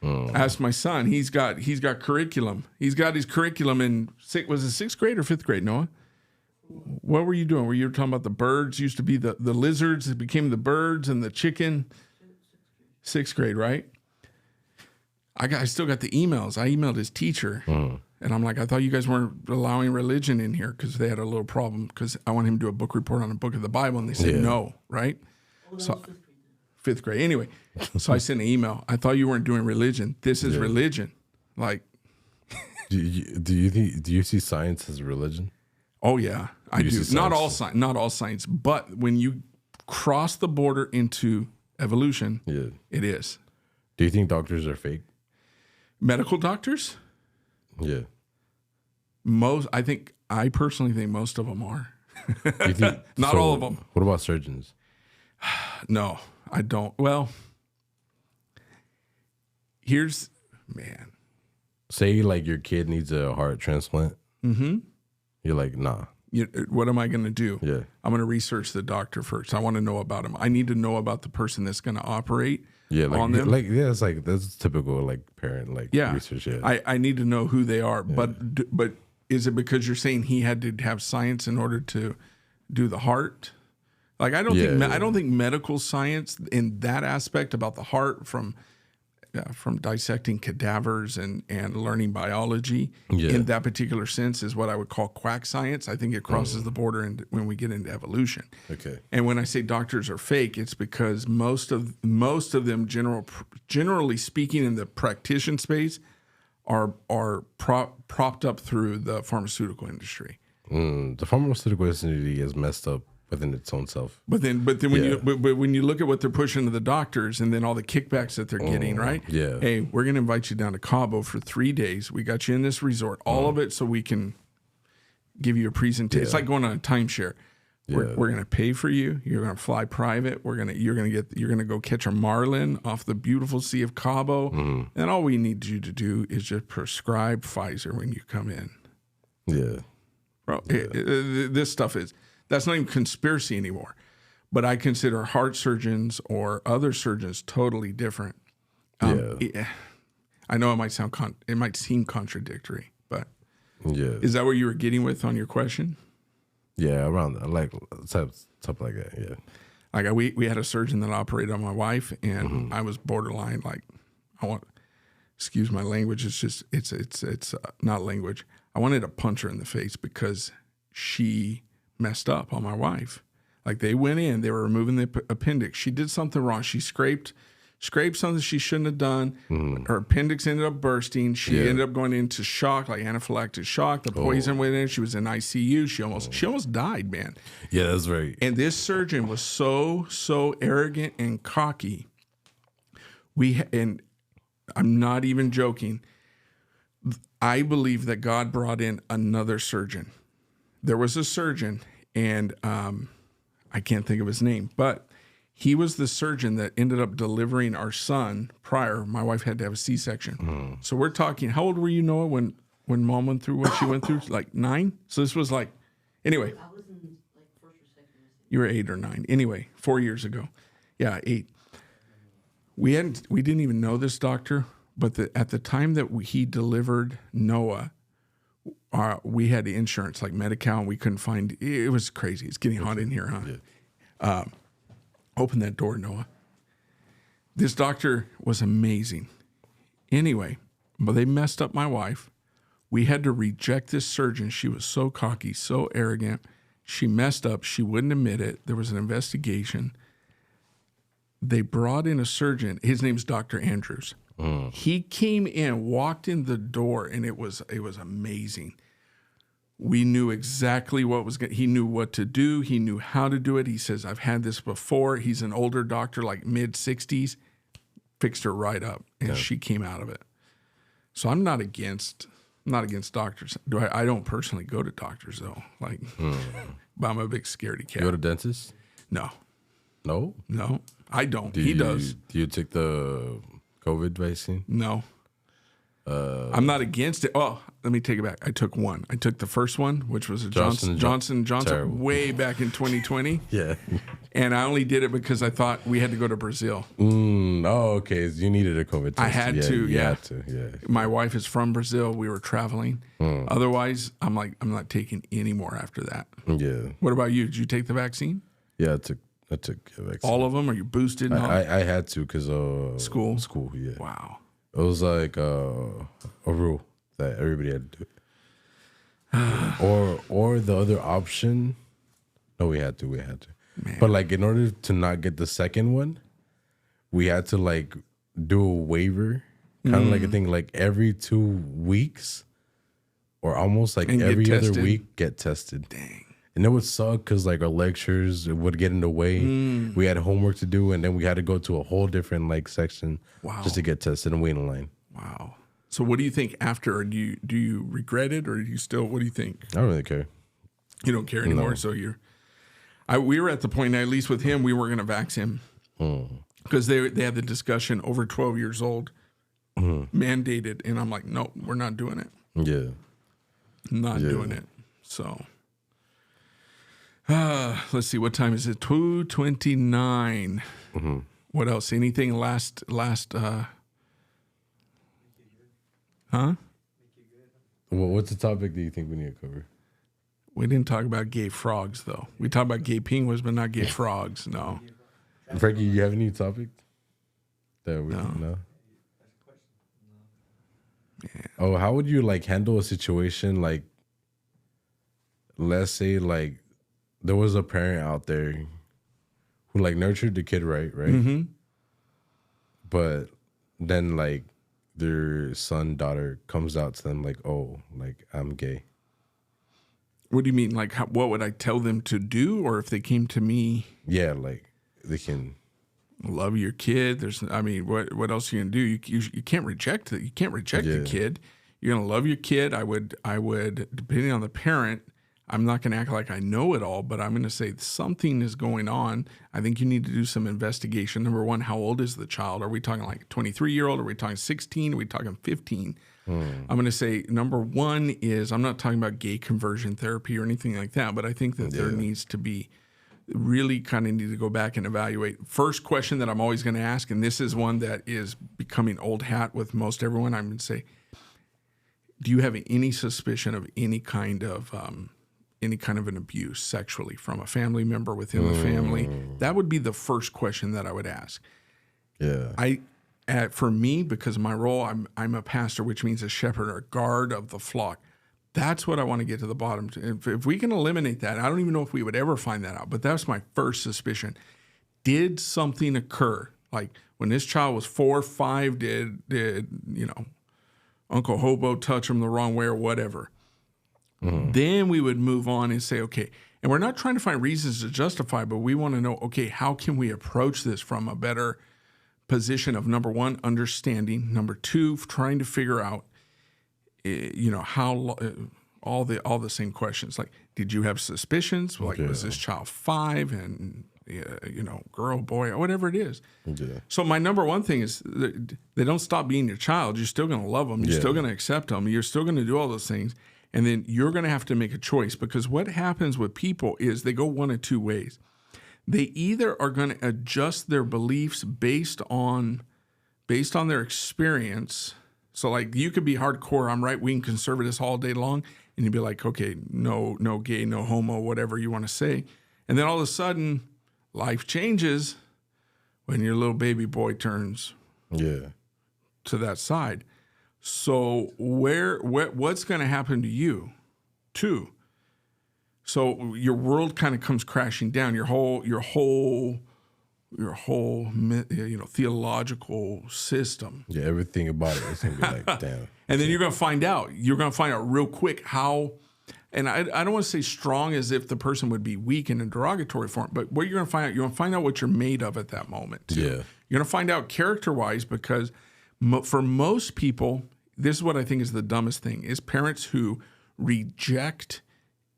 Ask my son. He's got curriculum. He's got his curriculum in was it 6th grade or 5th grade, Noah? What were you doing? Were you talking about the birds? Used to be the lizards that became the birds, and the chicken. 6th grade, right? I still got the emails. I emailed his teacher, and I'm like, I thought you guys weren't allowing religion in here, because they had a little problem, because I want him to do a book report on a book of the Bible, and they said no, right? So 5th grade. Anyway, so I sent an email. I thought you weren't doing religion. This is religion. Like, do you see science as a religion? oh yeah, I do. Not all science, but when you cross the border into evolution, it is. Do you think doctors are fake? Medical doctors? Yeah. I personally think most of them are. Not all of them. What about surgeons? No, I don't. Well, say like your kid needs a heart transplant. Mm-hmm. You're like, nah. What am I going to do? Yeah. I'm going to research the doctor first. I want to know about him. I need to know about the person that's going to operate on them. It's like that's typical like parent research. Yeah. I need to know who they are. Yeah. But is it because you're saying he had to have science in order to do the heart? Like I don't think medical science in that aspect about the heart from dissecting cadavers and learning biology in that particular sense is what I would call quack science. I think it crosses the border when we get into evolution. Okay. And when I say doctors are fake, it's because most of them, generally speaking, in the practitioner space, are propped up through the pharmaceutical industry. The pharmaceutical industry is messed up within its own self. But when you look at what they're pushing to the doctors and then all the kickbacks that they're getting, right? Yeah. Hey, we're going to invite you down to Cabo for 3 days. We got you in this resort, all of it, so we can give you a presentation. Yeah. It's like going on a timeshare. Yeah. We're going to pay for you. You're going to fly private. You're going to go catch a marlin off the beautiful Sea of Cabo, and all we need you to do is just prescribe Pfizer when you come in. Yeah. Bro, this stuff is. That's not even conspiracy anymore. But I consider heart surgeons or other surgeons totally different. I know it might seem contradictory, but is that what you were getting with on your question? Yeah, around that, like stuff like that. Yeah, like we had a surgeon that operated on my wife, and I was borderline like, excuse my language. It's just it's not language. I wanted to punch her in the face because she messed up on my wife. Like they went in, they were removing the appendix. She did something wrong. She scraped something she shouldn't have done. Her appendix ended up bursting. She ended up going into shock, like anaphylactic shock. The poison went in. She was in ICU. She almost died, man. Yeah, that's right. And this surgeon was so arrogant and cocky. And I'm not even joking. I believe that God brought in another surgeon. There was a surgeon, and I can't think of his name, but he was the surgeon that ended up delivering our son prior. My wife had to have a C-section. So we're talking, how old were you, Noah, when Mom went through what she went through? Like 9? So this was like, anyway. I was in like 1st or 2nd. You were 8 or 9. Anyway, 4 years ago. Yeah, 8. We didn't even know this doctor, but at the time that he delivered Noah, we had insurance like Medi-Cal, and we couldn't find. It was crazy. It's getting hot in here, huh? Yeah. Open that door, Noah. This doctor was amazing. Anyway, but they messed up my wife. We had to reject this surgeon. She was so cocky, so arrogant. She messed up. She wouldn't admit it. There was an investigation. They brought in a surgeon. His name's Dr. Andrews. He came in, walked in the door, and it was amazing. We knew exactly what was going. He knew what to do. He knew how to do it. He says, "I've had this before." He's an older doctor, like mid-60s. Fixed her right up, and she came out of it. So I'm not against doctors. I don't personally go to doctors though. Like, but I'm a big scaredy cat. You go to dentist? No, I don't. He does. Do you take the COVID vaccine? No. I'm not against it. Oh, let me take it back. I took one. I took the first one, which was a Johnson Terrible. way back in 2020. Yeah. And I only did it because I thought we had to go to Brazil. Oh, okay. You needed a COVID test. I had to. You Yeah. had to. Yeah. My wife is from Brazil. We were traveling. Otherwise, I'm not taking any more after that. Yeah. What about you? Did you take the vaccine? Yeah, I took a vaccine. All of them? Are you boosted? I had to because School? School, yeah. Wow. It was like a rule that everybody had to do it. or the other option. No, we had to. Man. But like in order to not get the second one, we had to like do a waiver, kind of like a thing, like every 2 weeks or almost like And get every other tested. week get tested. Dang. And it would suck because like our lectures would get in the way. We had homework to do, and then we had to go to a whole different like section just to get tested and wait in line. Wow. So what do you think after? Do you regret it, or do you still? What do you think? I don't really care. You don't care anymore. No. So we were at the point, at least with him, we weren't going to vax him because they had the discussion over 12 years old, mandated, and I'm like, no, we're not doing it. Yeah. Not doing it. So, let's see. What time is it? 2:29. What else? Anything last? Huh? Well, what's the topic that you think we need to cover? We didn't talk about gay frogs, though. We talked about gay penguins, but not gay frogs. No. Frankie, you have any topic? That we no. Yeah. Oh, how would you like handle a situation like, let's say like there was a parent out there who like nurtured the kid right? But then like their son, daughter comes out to them like, oh, like I'm gay. What do you mean? Like, what would I tell them to do? Or if they came to me, Yeah, like they can. love your kid. What else are you gonna do? You can't reject it. You can't reject the kid. You're gonna love your kid. I would, depending on the parent, I'm not gonna act like I know it all, but I'm gonna say something is going on. I think you need to do some investigation. Number one, how old is the child? Are we talking like 23-year-old? Are we talking 16? Are we talking 15? I'm going to say number one is, I'm not talking about gay conversion therapy or anything like that, but I think that there needs to be, really kind of need to go back and evaluate. First question that I'm always going to ask, and this is one that is becoming old hat with most everyone, I'm going to say, do you have any suspicion of any kind of an abuse sexually from a family member within the family? That would be the first question that I would ask. Yeah. For me, because of my role, I'm a pastor, which means a shepherd or a guard of the flock. That's what I want to get to the bottom. If we can eliminate that, I don't even know if we would ever find that out, but that's my first suspicion. Did something occur? Like when this child was 4 or 5, did Uncle Hobo touch him the wrong way or whatever? Then we would move on and say, okay, and we're not trying to find reasons to justify, but we want to know, okay, how can we approach this from a better position of, number one, understanding, number two, trying to figure out, how all the same questions. Like, did you have suspicions? Like, was this child 5 and girl, boy, or whatever it is? Yeah. So my number one thing is they don't stop being your child. You're still going to love them. You're still going to accept them. You're still going to do all those things. And then you're going to have to make a choice, because what happens with people is they go one of two ways. They either are going to adjust their beliefs based on their experience. So like you could be hardcore, I'm right-wing conservatives all day long, and you'd be like, okay, no gay, no homo, whatever you want to say. And then all of a sudden, life changes when your little baby boy turns to that side. So what's going to happen to you, too? So your world kind of comes crashing down. Your whole theological system. Yeah, everything about it is gonna be like, damn. And then you're gonna find out. You're gonna find out real quick how. And I don't want to say strong as if the person would be weak in a derogatory form, but what you're going to find out what you're made of at that moment, too. Yeah. You're going to find out character-wise, because for most people, this is what I think is the dumbest thing, is parents who reject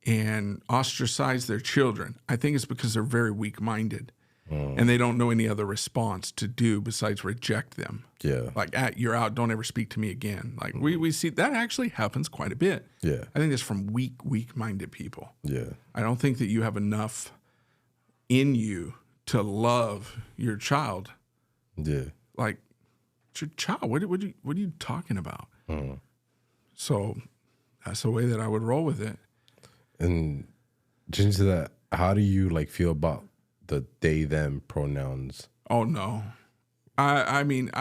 and ostracize their children. I think it's because they're very weak-minded, and they don't know any other response to do besides reject them. Yeah. Like, you're out, don't ever speak to me again. Like, we see that actually happens quite a bit. Yeah. I think that's from weak-minded people. Yeah. I don't think that you have enough in you to love your child. Yeah. Like, it's your child. What are you talking about? So that's the way that I would roll with it. And change to that, how do you like feel about the they them pronouns? Oh no. I mean,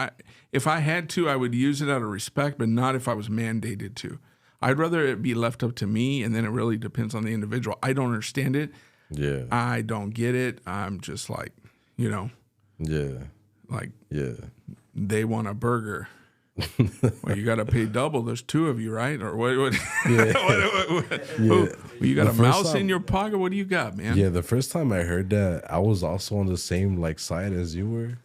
if I had to, I would use it out of respect, but not if I was mandated to. I'd rather it be left up to me, and then it really depends on the individual. I don't understand it. Yeah. I don't get it. I'm just like, Yeah. Like Yeah. they want a burger. Well, you got to pay double. There's two of you, right? Or what? Yeah. Well, you got The a first mouse in time- your pocket? What do you got, man? Yeah, the first time I heard that, I was also on the same like side as you were.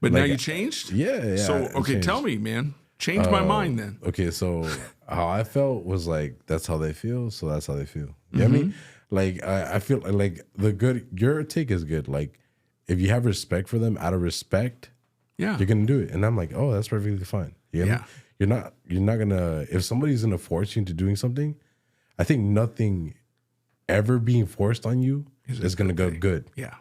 But Like, now you changed? Yeah. So, I okay, changed. tell me, man. Change my mind then. Okay, so how I felt was like that's how they feel, so that's how they feel. You know what I mean? Like I feel like the good your take is good. Like if you have respect for them out of respect, Yeah. you're gonna do it. And I'm like, oh, that's perfectly fine. You know what I mean? You're not gonna if somebody's gonna force you into doing something, I think nothing ever being forced on you is gonna go good. Yeah.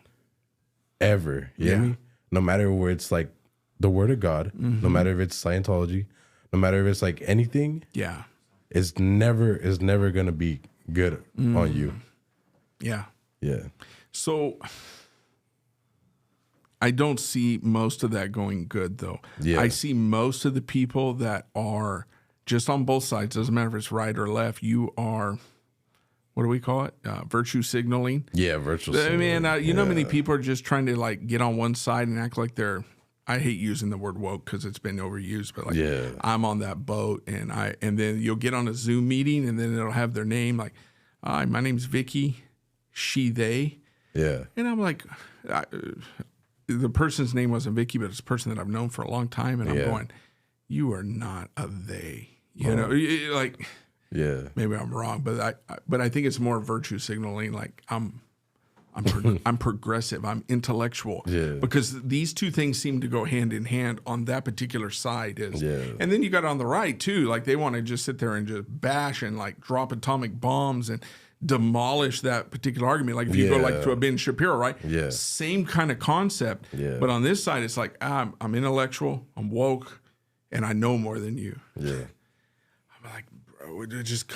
Ever. You know what I mean? No matter where it's like the word of God, no matter if it's Scientology, no matter if it's like anything, Yeah. it's never gonna be good on you. Yeah. Yeah. So I don't see most of that going good, though. Yeah. I see most of the people that are just on both sides. Doesn't matter if it's right or left. You are, what do we call it? Virtue signaling. Yeah, virtual. I mean, you know how many Yeah. people are just trying to like get on one side and act like they're. I hate using the word woke because it's been overused, but like Yeah. I'm on that boat, and then you'll get on a Zoom meeting, and then it'll have their name like, "Hi, my name's Vicky, she, they," Yeah. and I'm like, the person's name wasn't Vicky, but it's a person that I've known for a long time, and I'm Yeah. going, "You are not a they," you know, like Yeah. maybe I'm wrong, but I think it's more virtue signaling, like I'm progressive. I'm intellectual. Yeah. Because these two things seem to go hand in hand on that particular side. Yeah. And then you got on the right too. Like they want to just sit there and just bash and like drop atomic bombs and demolish that particular argument. Like if you go like to a Ben Shapiro, right? Yeah. Same kind of concept. Yeah. But on this side, it's like I'm intellectual. I'm woke, and I know more than you. Yeah. I'm like, bro, just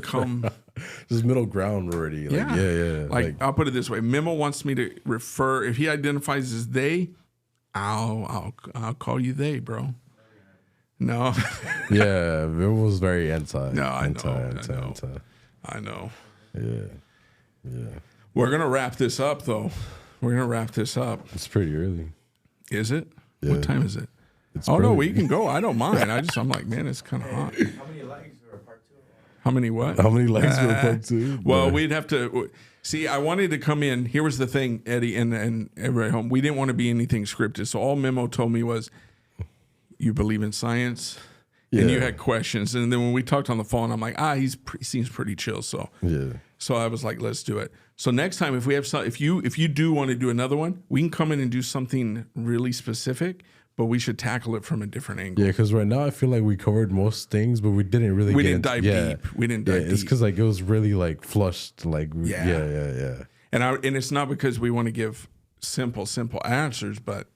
come. Just middle ground already. Like, yeah. Like I'll put it this way: Memo wants me to refer. If he identifies as they, I'll call you they, bro. No, yeah, it was very anti. No, I know, Anti. I know. Yeah. We're gonna wrap this up, though. We're gonna wrap this up. It's pretty early. Is it? Yeah. What time is it? It's Oh no, pretty- we can go. I don't mind. I'm like, man, it's kind of hot. How many likes for part two? How many what? How many likes for part two? Well, Yeah. we'd have to see. I wanted to come in. Here was the thing, Eddie, and everybody at home. We didn't want to be anything scripted. So all Memo told me was, "You believe in science," and you Yeah. had questions. And then when we talked on the phone, I'm like, he seems pretty chill. So I was like, let's do it. So next time, if we have if you do want to do another one, we can come in and do something really specific. But we should tackle it from a different angle. Yeah, because right now I feel like we covered most things, but we didn't really. We get didn't into- dive yeah. deep. We didn't dive It's deep. because like it was really like flushed. Like Yeah. yeah. And it's not because we want to give simple answers, but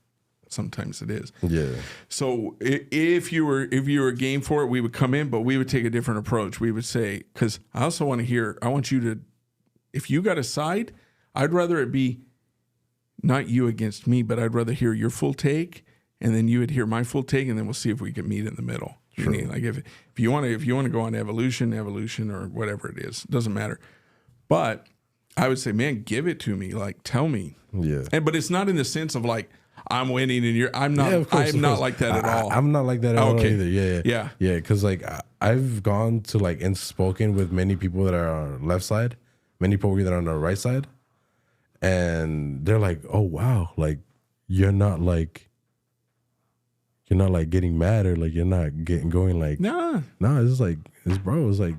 sometimes it is. Yeah. So if you were game for it, we would come in, but we would take a different approach. We would say, because I also want to hear. I want you to, if you got a side, I'd rather it be not you against me, but I'd rather hear your full take, and then you would hear my full take, and then we'll see if we can meet in the middle. Sure. Meaning, like if you want to go on evolution or whatever it is, doesn't matter. But I would say, man, give it to me. Like, tell me. Yeah. But it's not in the sense of like I'm winning and I'm not. Yeah, of course, I'm of not course. like that at all. I'm not like that at all Okay. either. Yeah. Because like I've gone to like and spoken with many people that are on the left side, many people that are on the right side, and they're like, "Oh wow, like you're not like getting mad or like you're not going like Nah. no, it's just like it's bro. It's like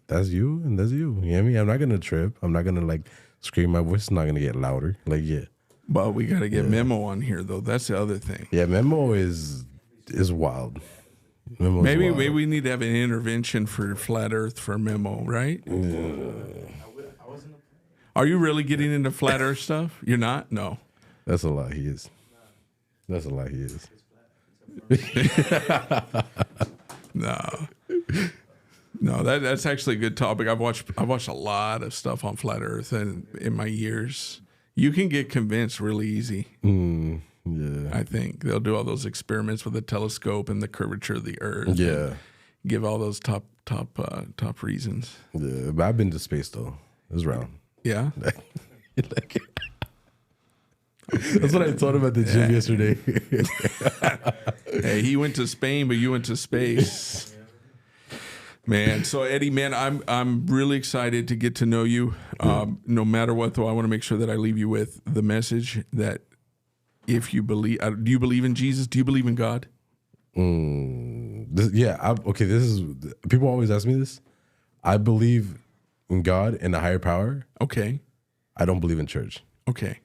that's you and that's you. You know what I mean? I'm not gonna trip. I'm not gonna like scream. My voice is not gonna get louder. Like yeah. But we got to get Memo on here though. That's the other thing. Yeah, Memo is wild. Memo's Maybe wild. we need to have an intervention for Flat Earth for Memo, right? I wasn't. Are you really getting into Flat Earth stuff? You're not? No. That's a lot. He is. That's a lot. He is. No. No, that's actually a good topic. I've watched a lot of stuff on Flat Earth and in my years. You can get convinced really easy. Yeah. I think they'll do all those experiments with the telescope and the curvature of the Earth. Yeah. Give all those top reasons. Yeah. But I've been to space though. It's round. Yeah. Like, That's what I told him at the gym yesterday. Hey, he went to Spain, but you went to space. Man, so Eddie, man, I'm really excited to get to know you. No matter what, though, I want to make sure that I leave you with the message that if you believe, do you believe in Jesus? Do you believe in God? Okay. This is people always ask me this. I believe in God and a higher power. Okay. I don't believe in church. Okay.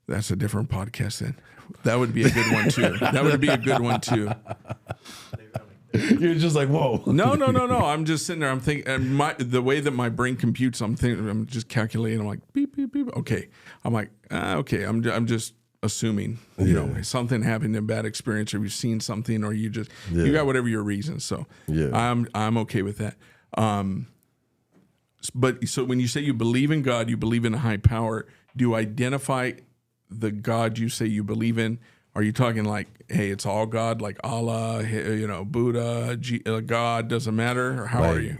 That's a different podcast then. That would be a good one too. That would be a good one too. You're just like, whoa. No. I'm just sitting there. I'm thinking, and the way that my brain computes, I'm thinking, I'm just calculating. I'm like, beep, beep, beep. Okay. I'm like, okay. I'm just assuming, you know, something happened, a bad experience, or you've seen something, or you got whatever your reasons. So I'm okay with that. But so when you say you believe in God, you believe in a high power, do you identify the God you say you believe in? Are you talking like, hey, it's all God, like Allah, you know, Buddha, God, doesn't matter? Or how are you?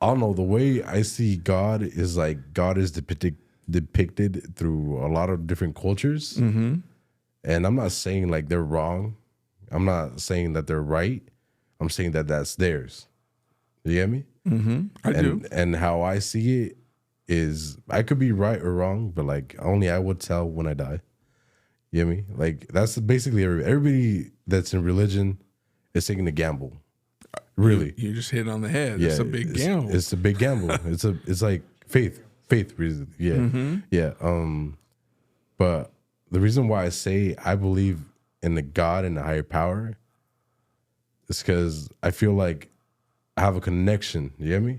I don't know. The way I see God is like God is depicted through a lot of different cultures. Mm-hmm. And I'm not saying like they're wrong. I'm not saying that they're right. I'm saying that that's theirs. You get me? Mm-hmm. I do. And how I see it is I could be right or wrong, but like only I would tell when I die. You get me? Like that's basically everybody that's in religion is taking a gamble. Really, you just hit on the head. Yeah, it's a big gamble. It's a big gamble. It's like faith reason. Yeah, mm-hmm. Yeah. But the reason why I say I believe in the God and the higher power is because I feel like I have a connection. You get me?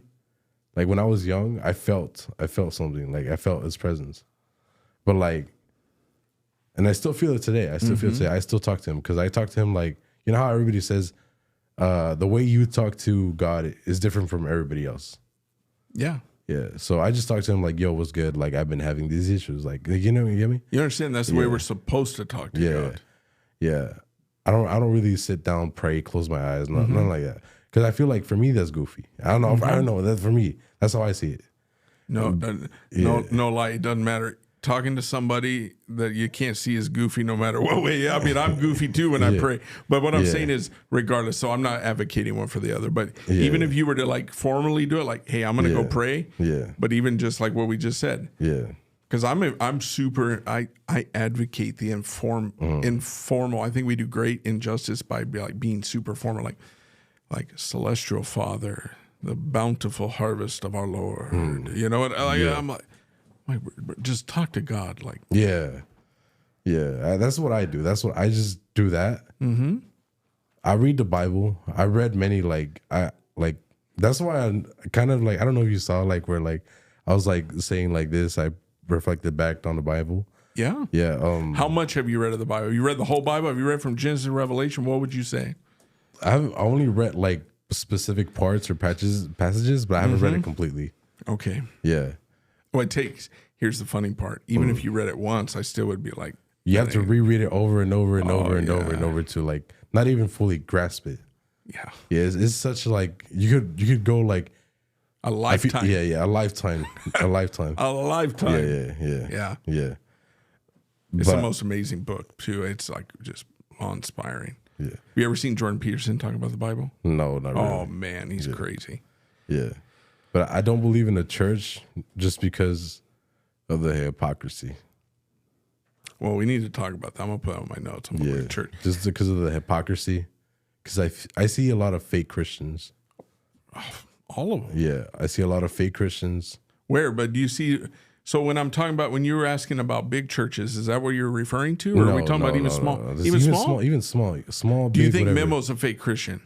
Like when I was young, I felt something. Like I felt his presence. But like, and I still feel it today. I still feel it today. I still talk to him because I talk to him like, you know how everybody says the way you talk to God is different from everybody else. Yeah. Yeah. So I just talk to him like, yo, what's good? Like I've been having these issues. Like, you know, you get me? You understand that's the way we're supposed to talk to God. Yeah. I don't really sit down, pray, close my eyes, nothing like that. Because I feel like for me that's goofy. I don't know. I don't know. That's for me. That's how I see it. No lie. It doesn't matter. Talking to somebody that you can't see is goofy no matter what way. I mean, I'm goofy too when I pray. But what I'm saying is, regardless, so I'm not advocating one for the other. But even if you were to like formally do it, like, hey, I'm going to go pray. Yeah. But even just like what we just said. Yeah. Because I'm super, I advocate the informal. I think we do great injustice by being super formal, like celestial Father, the bountiful harvest of our Lord. You know what? I'm like, just talk to God. Like, yeah. That's what I do. That's what I just do that. Mm-hmm. I read the Bible. I read many that's why I kind of like, I don't know if you saw like where like I was like saying like this, I reflected back on the Bible. Yeah. Yeah. How much have you read of the Bible? You read the whole Bible? Have you read from Genesis to Revelation? What would you say? I've only read like specific parts or passages, but I haven't read it completely. Okay. Yeah. Well, here's the funny part. Even if you read it once, I still would be like, you have to reread it over and over and over and over and over to like not even fully grasp it. Yeah. Yeah. It's such like you could go like a lifetime. A lifetime. A lifetime. A lifetime. Yeah. It's the most amazing book too. It's like just awe-inspiring. Yeah. Have you ever seen Jordan Peterson talk about the Bible? No, not really. Oh man, he's crazy. Yeah. But I don't believe in the church just because of the hypocrisy. Well, we need to talk about that. I'm going to put it on my notes. I'm going to go to church. Just because of the hypocrisy. Because I see a lot of fake Christians. All of them? Yeah. I see a lot of fake Christians. Where? But do you see... So when I'm talking about, when you were asking about big churches, is that what you're referring to? Or are we talking about even small? No. Even small? Even small. Small, do you think whatever. Memo's a fake Christian?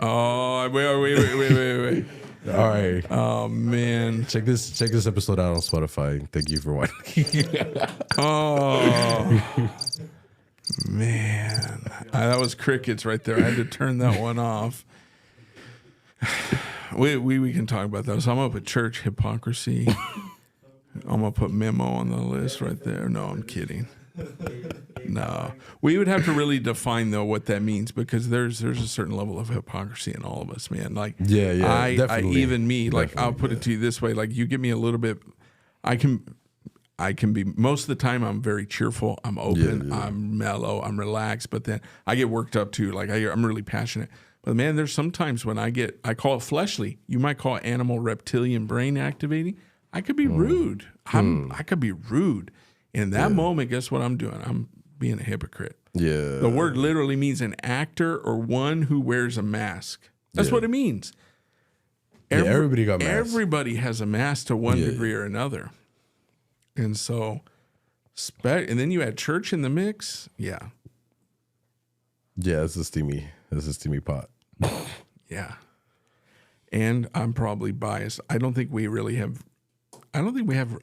Oh, wait. All right. Oh, man. Check this episode out on Spotify. Thank you for watching. Oh, man. That was crickets right there. I had to turn that one off. We can talk about that. So I'm going to put church hypocrisy. I'm going to put Memo on the list right there. No, I'm kidding. No, we would have to really define though what that means, because there's a certain level of hypocrisy in all of us, man. Like, Yeah, definitely. even me, like, Definitely, I'll put it to you this way: like, you give me a little bit, I can be, most of the time I'm very cheerful, I'm open, I'm mellow, I'm relaxed, but then I get worked up too. Like, I'm really passionate. But man, there's sometimes when I call it fleshly. You might call it animal reptilian brain activating. I could be rude. I could be rude. In that moment, guess what I'm doing? I'm being a hypocrite. Yeah. The word literally means an actor or one who wears a mask. That's what it means. Everybody got masks. Everybody has a mask to one degree or another. And so, and then you add church in the mix. Yeah. Yeah, it's a steamy pot. Yeah. And I'm probably biased. I don't think we have,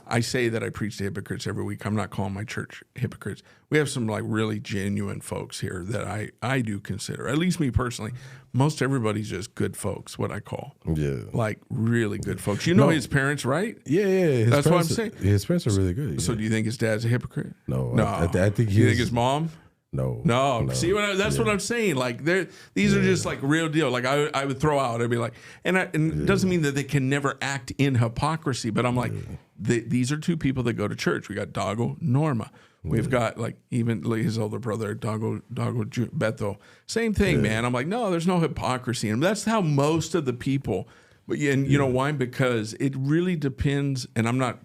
I say that I preach to hypocrites every week. I'm not calling my church hypocrites. We have some like really genuine folks here that I do consider, at least me personally. Most everybody's just good folks, what I call. Yeah. Like really good folks. You know his parents, right? Yeah. That's what I'm saying. His parents are really good. So do you think his dad's a hypocrite? No. No. I think you think his mom? No. See, that's what I'm saying. Like, these are just like real deal. Like, I would throw out, I'd be like, and it doesn't mean that they can never act in hypocrisy, but I'm like, these are two people that go to church. We got Dago, Norma. We've got like even like his older brother, Dago Beto. Same thing, man. I'm like, no, there's no hypocrisy. And that's how most of the people, but you know why? Because it really depends, and I'm not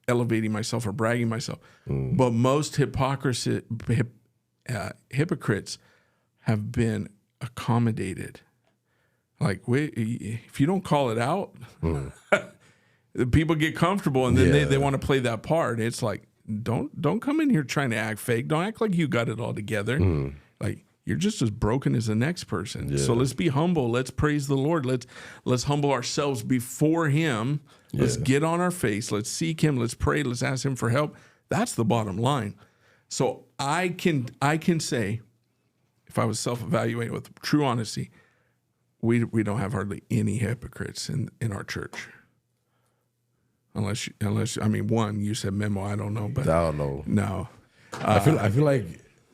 elevating myself or bragging myself, but most hypocrites have been accommodated. Like, if you don't call it out, people get comfortable, and then they want to play that part. It's like, don't come in here trying to act fake. Don't act like you got it all together. Like, you're just as broken as the next person. So let's be humble. Let's praise the Lord. Let's humble ourselves before Him. Let's get on our face. Let's seek Him. Let's pray. Let's ask Him for help. That's the bottom line. So I can say, if I was self-evaluating with true honesty, we don't have hardly any hypocrites in our church. Unless I mean, one, you said Memo, I don't know, but I don't know. No. I feel like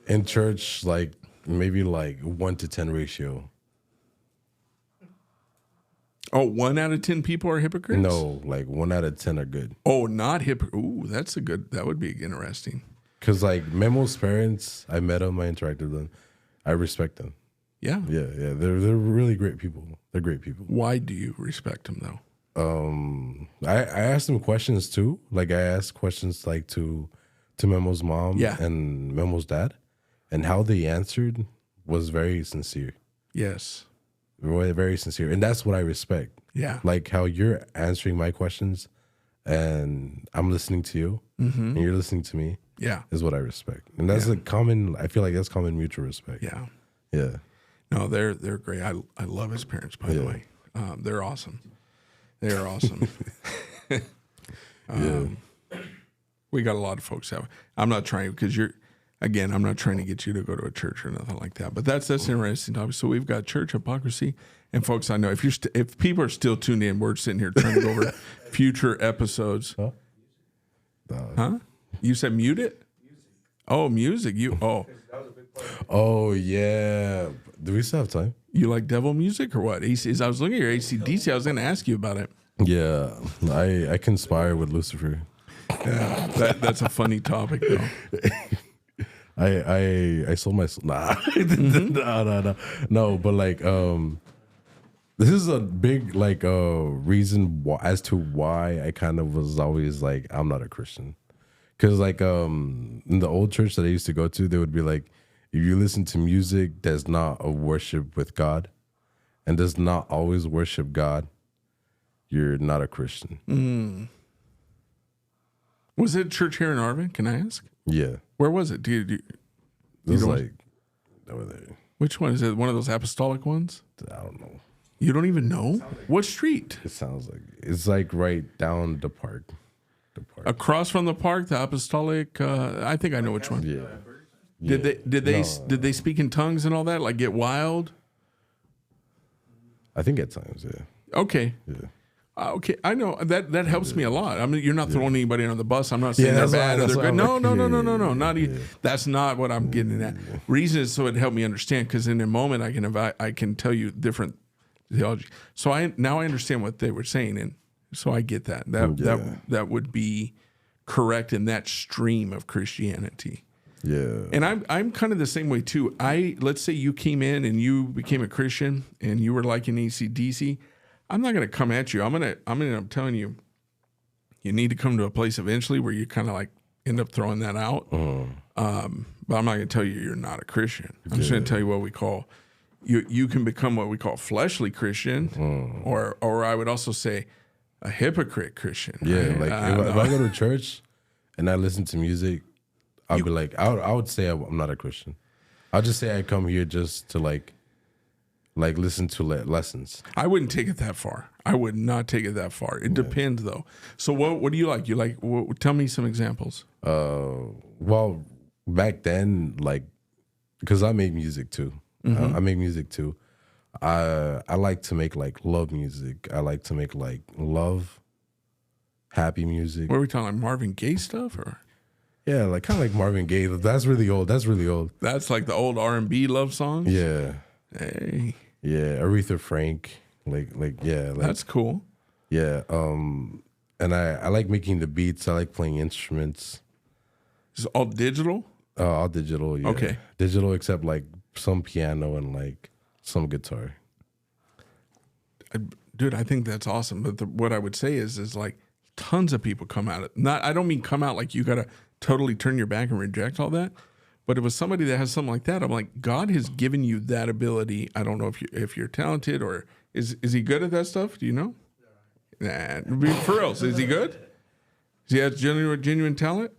in church, like maybe like 1 to 10 ratio. Oh, 1 out of 10 people are hypocrites? No, like 1 out of 10 are good. Oh, not hypocrite. Ooh, that would be interesting. Because like Memo's parents, I met them, I interacted with them. I respect them. Yeah. Yeah. They're really great people. They're great people. Why do you respect them though? I asked them questions too. Like I asked questions like to Memo's mom and Memo's dad, and how they answered was very sincere. Yes. Very, very sincere. And that's what I respect. Yeah. Like how you're answering my questions and I'm listening to you and you're listening to me. Yeah. Is what I respect. And that's I feel like that's common mutual respect. Yeah. Yeah. No, they're great. I love his parents, by the way. They're awesome. They are awesome. We got a lot of folks out. I'm not trying, because I'm not trying to get you to go to a church or nothing like that. But that's interesting topic. So we've got church hypocrisy, and folks, I know if people are still tuned in, we're sitting here trying to go over future episodes. Huh? You said mute it? Oh, music. Oh yeah. Do we still have time? You like devil music or what? As I was looking at your ACDC, I was going to ask you about it. Yeah, I conspire with Lucifer. Yeah, that's a funny topic though. I sold my soul. Nah, no. But like, this is a big like reason as to why I kind of was always like, I'm not a Christian, because like in the old church that I used to go to, they would be like, if you listen to music that's not a worship with God, and does not always worship God, you're not a Christian. Was it church here in Arvin? Can I ask? Yeah. Where was it? It was like over there. Which one? Is it one of those apostolic ones? I don't know. You don't even know? What street? It sounds like it's like right down the park. Across from the park, the apostolic. I think I know which one. Yeah. Did they speak in tongues and all that? Like get wild? I think at times, yeah. Okay. Yeah. Okay, I know that helps me a lot. I mean, you're not throwing anybody on the bus. I'm not saying they're bad or they're good. No, not even. That's not what I'm getting at. Reason is so it helped me understand, because in a moment I can tell you different theology. So now I understand what they were saying, and so I get that. That would be correct in that stream of Christianity. Yeah. And I'm kind of the same way too. Let's say you came in and you became a Christian and you were like an AC/DC. I'm not going to come at you. I'm telling you, you need to come to a place eventually where you kind of like end up throwing that out. But I'm not going to tell you you're not a Christian. I'm just going to tell you what we call, you can become what we call fleshly Christian, or I would also say a hypocrite Christian. Yeah, right? like if I go to church and I listen to music, I'll be like, I would say I'm not a Christian. I'll just say I come here just to like listen to lessons. I wouldn't take it that far. I would not take it that far. It depends though. So what do you like? You like? Tell me some examples. Well, back then, like, because I make music too. I make music too. I like to make like love music. I like to make like love, happy music. What are we talking, like Marvin Gaye stuff, or? Yeah, like kind of like Marvin Gaye. That's really old. That's like the old R&B love songs. Yeah. Hey. Yeah, Aretha Frank. Like that's cool. Yeah. And I like making the beats. I like playing instruments. Is it all digital? All digital. Yeah. Okay. Digital, except like some piano and like some guitar. Dude, I think that's awesome. But what I would say is like tons of people come out. I don't mean come out like you got to totally turn your back and reject all that. But it was somebody that has something like that. I'm like, God has given you that ability. I don't know if you're talented, or is he good at that stuff? Do you know? Nah, for real. Is he good? Does he have genuine talent?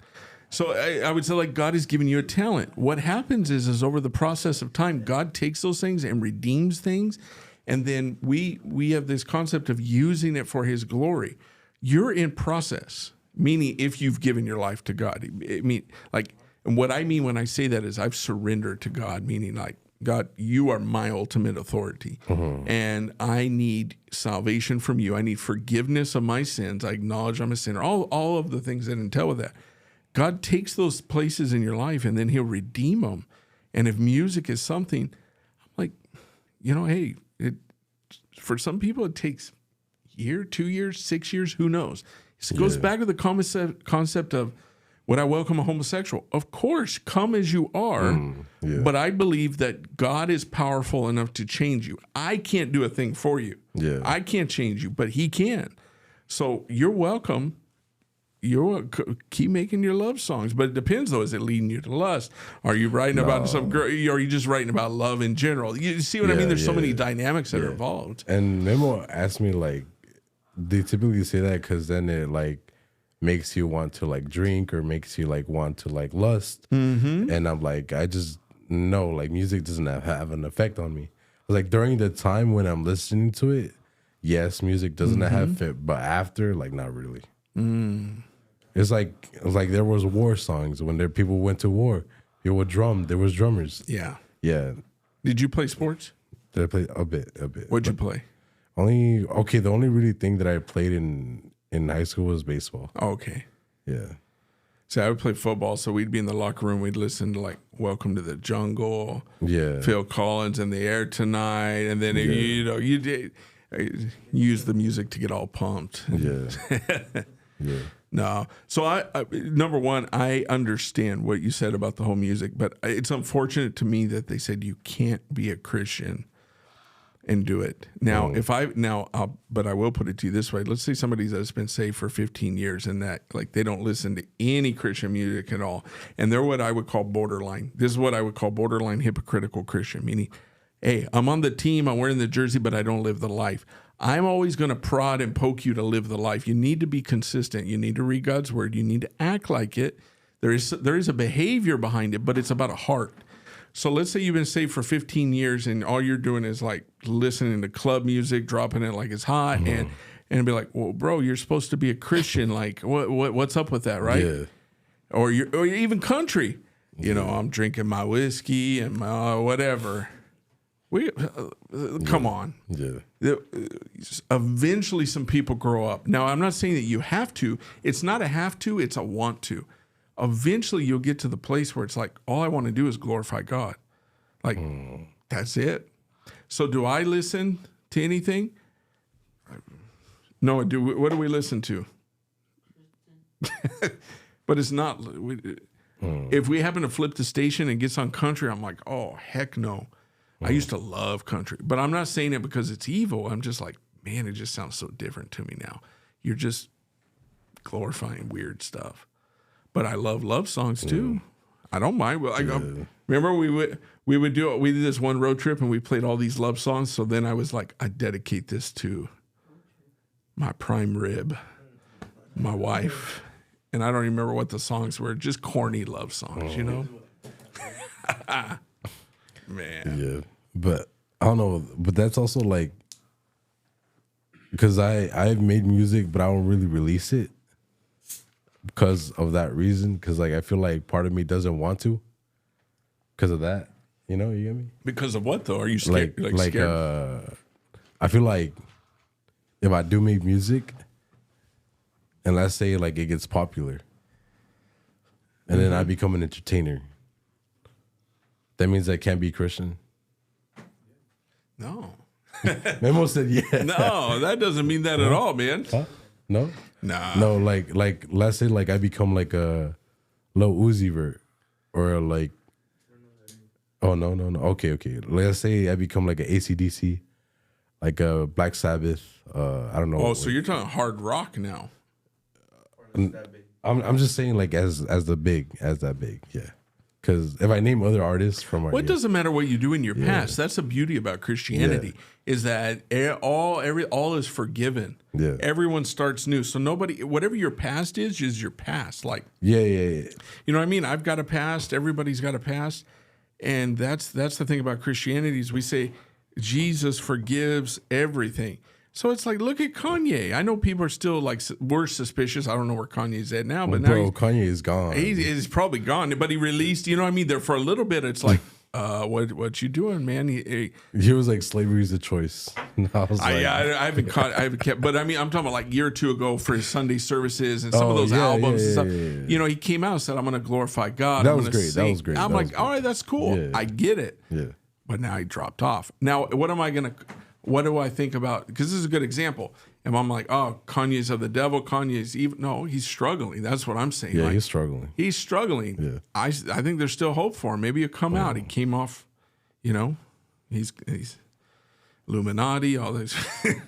So I would say, like, God has given you a talent. What happens is over the process of time, God takes those things and redeems things. And then we have this concept of using it for his glory. You're in process, meaning if you've given your life to God. And what I mean when I say that is I've surrendered to God, meaning like, God, you are my ultimate authority. And I need salvation from you. I need forgiveness of my sins. I acknowledge I'm a sinner. All of the things that entail with that. God takes those places in your life and then he'll redeem them. And if music is something, I'm like, hey, for some people it takes a year, 2 years, 6 years, who knows? It goes back to the concept of, would I welcome a homosexual? Of course, come as you are. But I believe that God is powerful enough to change you. I can't do a thing for you. Yeah. I can't change you, but he can. So you're welcome. Keep making your love songs. But it depends, though. Is it leading you to lust? Are you writing about some girl? Or are you just writing about love in general? You see what I mean? There's so many dynamics that are involved. And Memo asked me, like, they typically say that because then it, like, makes you want to like drink or makes you like want to like lust. And I'm like, I just know like music doesn't have an effect on me. Like during the time when I'm listening to it, yes, music doesn't have fit, but after, like, not really. It's like there was war songs when people went to war. There was drummers. Yeah. Did you play sports? Did I play a bit? What'd you play? The only really thing that I played in high school was baseball. Oh, okay. Yeah. So I would play football. So we'd be in the locker room. We'd listen to like "Welcome to the Jungle," Phil Collins, "In the Air Tonight," and then you did use the music to get all pumped. Yeah. No. So I number one, I understand what you said about the whole music, but it's unfortunate to me that they said you can't be a Christian and do it. Now, but I will put it to you this way. Let's say somebody that's been saved for 15 years and that like they don't listen to any Christian music at all. And they're what I would call borderline. This is what I would call borderline hypocritical Christian, meaning, hey, I'm on the team, I'm wearing the jersey, but I don't live the life. I'm always going to prod and poke you to live the life. You need to be consistent. You need to read God's word. You need to act like it. There is a behavior behind it, but it's about a heart. So let's say you've been saved for 15 years and all you're doing is like listening to club music, dropping it like it's hot, and be like, well, bro, you're supposed to be a Christian. Like, what's up with that, right? Yeah. Or even country. I'm drinking my whiskey and my whatever. Come on. Yeah. Eventually, some people grow up. Now, I'm not saying that you have to. It's not a have to. It's a want to. Eventually, you'll get to the place where it's like, all I want to do is glorify God. Like, that's it. So, do I listen to anything? No. What do we listen to? But it's not. If we happen to flip the station and gets on country, I'm like, oh, heck no. I used to love country, but I'm not saying it because it's evil. I'm just like, man, it just sounds so different to me now. You're just glorifying weird stuff. But I love love songs too. I don't mind. Well, remember we did this one road trip and we played all these love songs. So then I was like, I dedicate this to my prime rib, my wife. And I don't even remember what the songs were, just corny love songs, you know? Man. Yeah. But I don't know. But that's also like, because I've made music, but I don't really release it because of that reason. Because like I feel like part of me doesn't want to because of that. You know, you get me? Because of what though? Are you scared? Scared? I feel like if I do make music, and let's say like it gets popular, and then I become an entertainer, that means I can't be Christian. No. Memo said yeah. No, that doesn't mean that at all, man. Huh? No? Nah. No, like let's say like I become like a Lil Uzi Vert or like no. Okay. Let's say I become like an AC/DC, like a Black Sabbath, I don't know. Oh, so you're talking hard rock now. I'm just saying like as that big, yeah. Because if I name other artists from our it doesn't matter what you do in your past. That's the beauty about Christianity is that all is forgiven. Yeah. Everyone starts new. So nobody, whatever your past is your past. Like yeah. You know what I mean? I've got a past. Everybody's got a past, and that's the thing about Christianity is we say Jesus forgives everything. So it's like, look at Kanye. I know people are still like, we're suspicious. I don't know where Kanye's at now, but now Kanye is gone. He's probably gone, but he released, you know what I mean? There for a little bit, it's like, what you doing, man? He was like, slavery is a choice. And I was like, I haven't kept, but I mean, I'm talking about like a year or two ago for his Sunday services and some of those albums and stuff. Yeah. You know, he came out and said, I'm going to glorify God. That was great. I'm like, all right, that's cool. Yeah. I get it. Yeah. But now he dropped off. Now, what do I think about? Because this is a good example. And I'm like, oh, Kanye's of the devil. Kanye's evil. No, he's struggling. That's what I'm saying. Yeah, like, he's struggling. He's struggling. Yeah. I think there's still hope for him. Maybe he'll come out. He came off, you know, he's Illuminati, all this.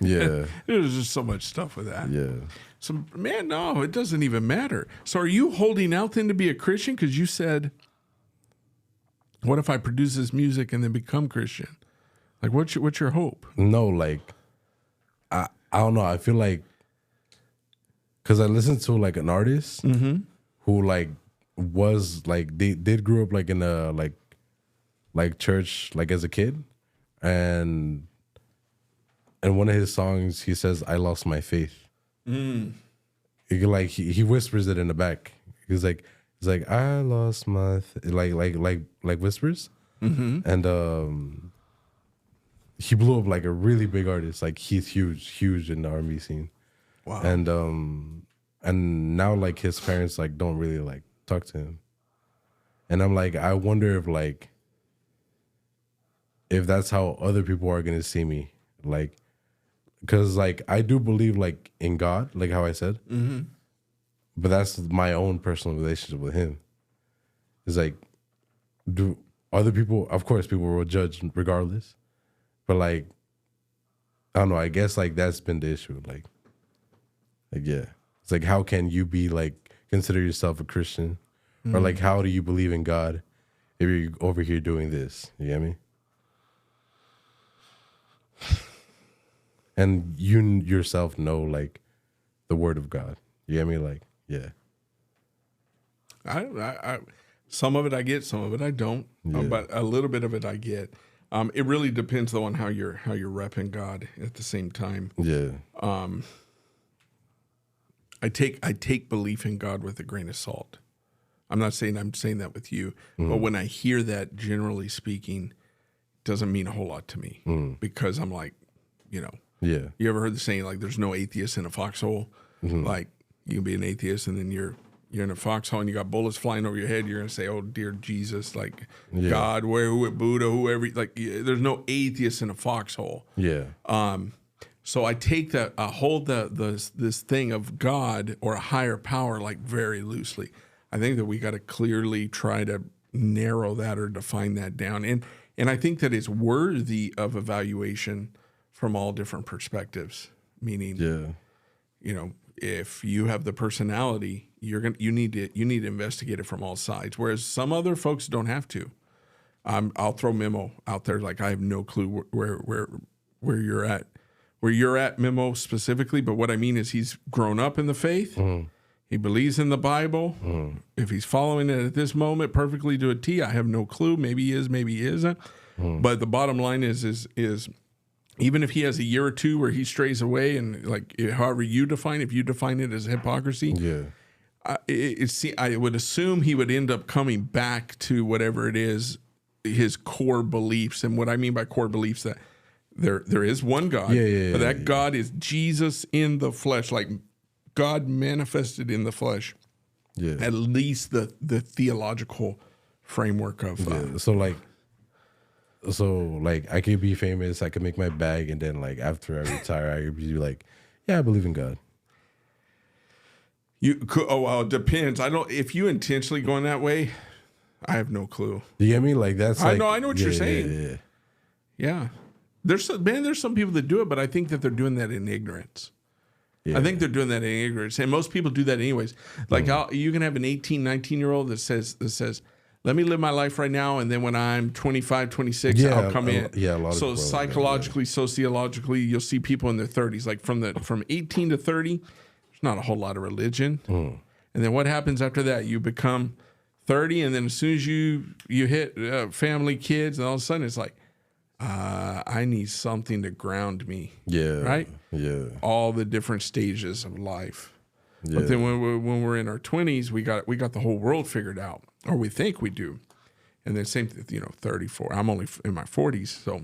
Yeah. There's just so much stuff with that. Yeah. So, man, no, it doesn't even matter. So are you holding out then to be a Christian? Because you said, what if I produce this music and then become Christian? Like, what's your hope? No, like, I don't know. I feel like, because I listened to like an artist who like was like, they did grow up like in a like church, like as a kid. And in one of his songs, he says, I lost my faith. He whispers it in the back. He's like, I lost my, like whispers. And, he blew up like a really big artist. Like he's huge in the R&B scene. Wow. And now like his parents like don't really like talk to him. And I'm like, I wonder if that's how other people are gonna see me. Like, cause like I do believe like in God, like how I said. But that's my own personal relationship with him. It's like, do other people, of course people will judge regardless. But like, I don't know. I guess like that's been the issue. Like yeah, it's like how can you be like consider yourself a Christian, or like how do you believe in God if you're over here doing this? You get me? And you yourself know like the Word of God. You get me? Like yeah. I some of it I get, some of it I don't. But a little bit of it I get. It really depends though on how you're repping God at the same time. Yeah. I take belief in God with a grain of salt. I'm saying that with you, but when I hear that, generally speaking, doesn't mean a whole lot to me because I'm like, you know, Yeah. you ever heard the saying like, "There's no atheist in a foxhole"? Like you can be an atheist and then you're in a foxhole and you got bullets flying over your head. You're gonna say, "Oh dear Jesus," like God, Buddha, whoever. Like there's no atheist in a foxhole. Yeah. So I take that, I hold this thing of God or a higher power like very loosely. I think that we got to clearly try to narrow that or define that down, and I think that it's worthy of evaluation from all different perspectives. Meaning, you know, if you have the personality, you need to investigate it from all sides. Whereas some other folks don't have to. I'll throw Memo out there like I have no clue where you're at. Where you're at, Memo, specifically, but what I mean is he's grown up in the faith. He believes in the Bible. If he's following it at this moment perfectly to a T, I have no clue. Maybe he is, maybe he isn't. But the bottom line is even if he has a year or two where he strays away, and like however you define, if you define it as hypocrisy, I would assume he would end up coming back to whatever it is, his core beliefs. And what I mean by core beliefs, that there is one God, but that God is Jesus in the flesh, like God manifested in the flesh. Yeah, at least the theological framework of. So I could be famous, I could make my bag, and then like after I retire, I could be like, yeah, I believe in God. You could, well, it depends. I don't. If you intentionally going that way, I have no clue. Do you get me? Like that's. I know what you're saying. Yeah. There's some people that do it, but I think that they're doing that in ignorance. Yeah. I think they're doing that in ignorance, and most people do that anyways. Like you can have an 18, 19-year-old that says, "Let me live my life right now, and then when I'm 25, 26, I'll come in." Yeah, a lot so of psychologically, sociologically, you'll see people in their 30s, like from 18 to 30. There's not a whole lot of religion, and then what happens after that? You become 30, and then as soon as you hit family, kids, and all of a sudden it's like, I need something to ground me. Yeah. Right? Yeah. All the different stages of life. Yeah. But then when we're in our 20s, we got the whole world figured out, or we think we do. And then same, 34. I'm only in my 40s, so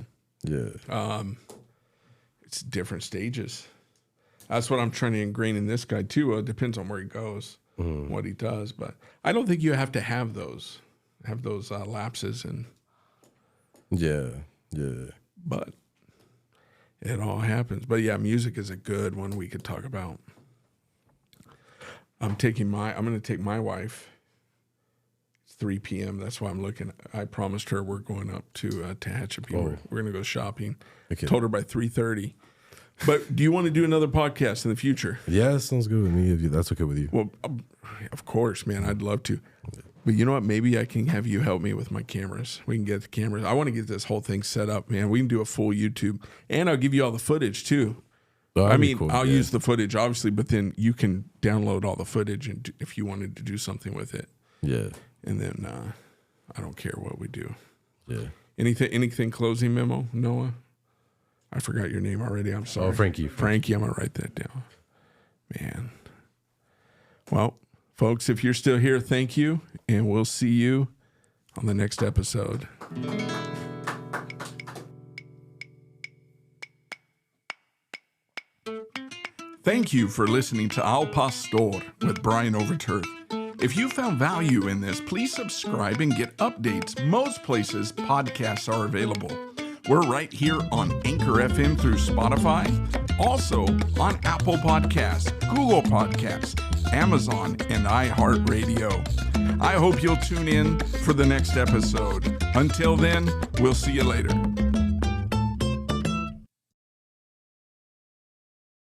it's different stages. That's what I'm trying to ingrain in this guy too. It depends on where he goes, what he does, but I don't think you have to have those lapses and. Yeah. But it all happens. But yeah, music is a good one we could talk about. I'm going to take my wife. It's 3 p.m. That's why I'm looking. I promised her we're going up to Tehachapi. We're going to go shopping. Okay. Told her by 3:30. But do you want to do another podcast in the future? Yeah, that sounds good with me. If that's okay with you. Well, of course, man. I'd love to. But you know what? Maybe I can have you help me with my cameras. We can get the cameras. I want to get this whole thing set up, man. We can do a full YouTube. And I'll give you all the footage, too. Oh, cool. I'll use the footage, obviously, but then you can download all the footage and if you wanted to do something with it. Yeah. And then I don't care what we do. Yeah. Anything closing, Memo, Noah? I forgot your name already. I'm sorry. Oh, Frankie. Frankie, I'm going to write that down. Man. Well, folks, if you're still here, thank you, and we'll see you on the next episode. Thank you for listening to Al Pastor with Brian Overturf. If you found value in this, please subscribe and get updates. Most places podcasts are available. We're right here on Anchor FM through Spotify, also on Apple Podcasts, Google Podcasts, Amazon, and iHeartRadio. I hope you'll tune in for the next episode. Until then, we'll see you later.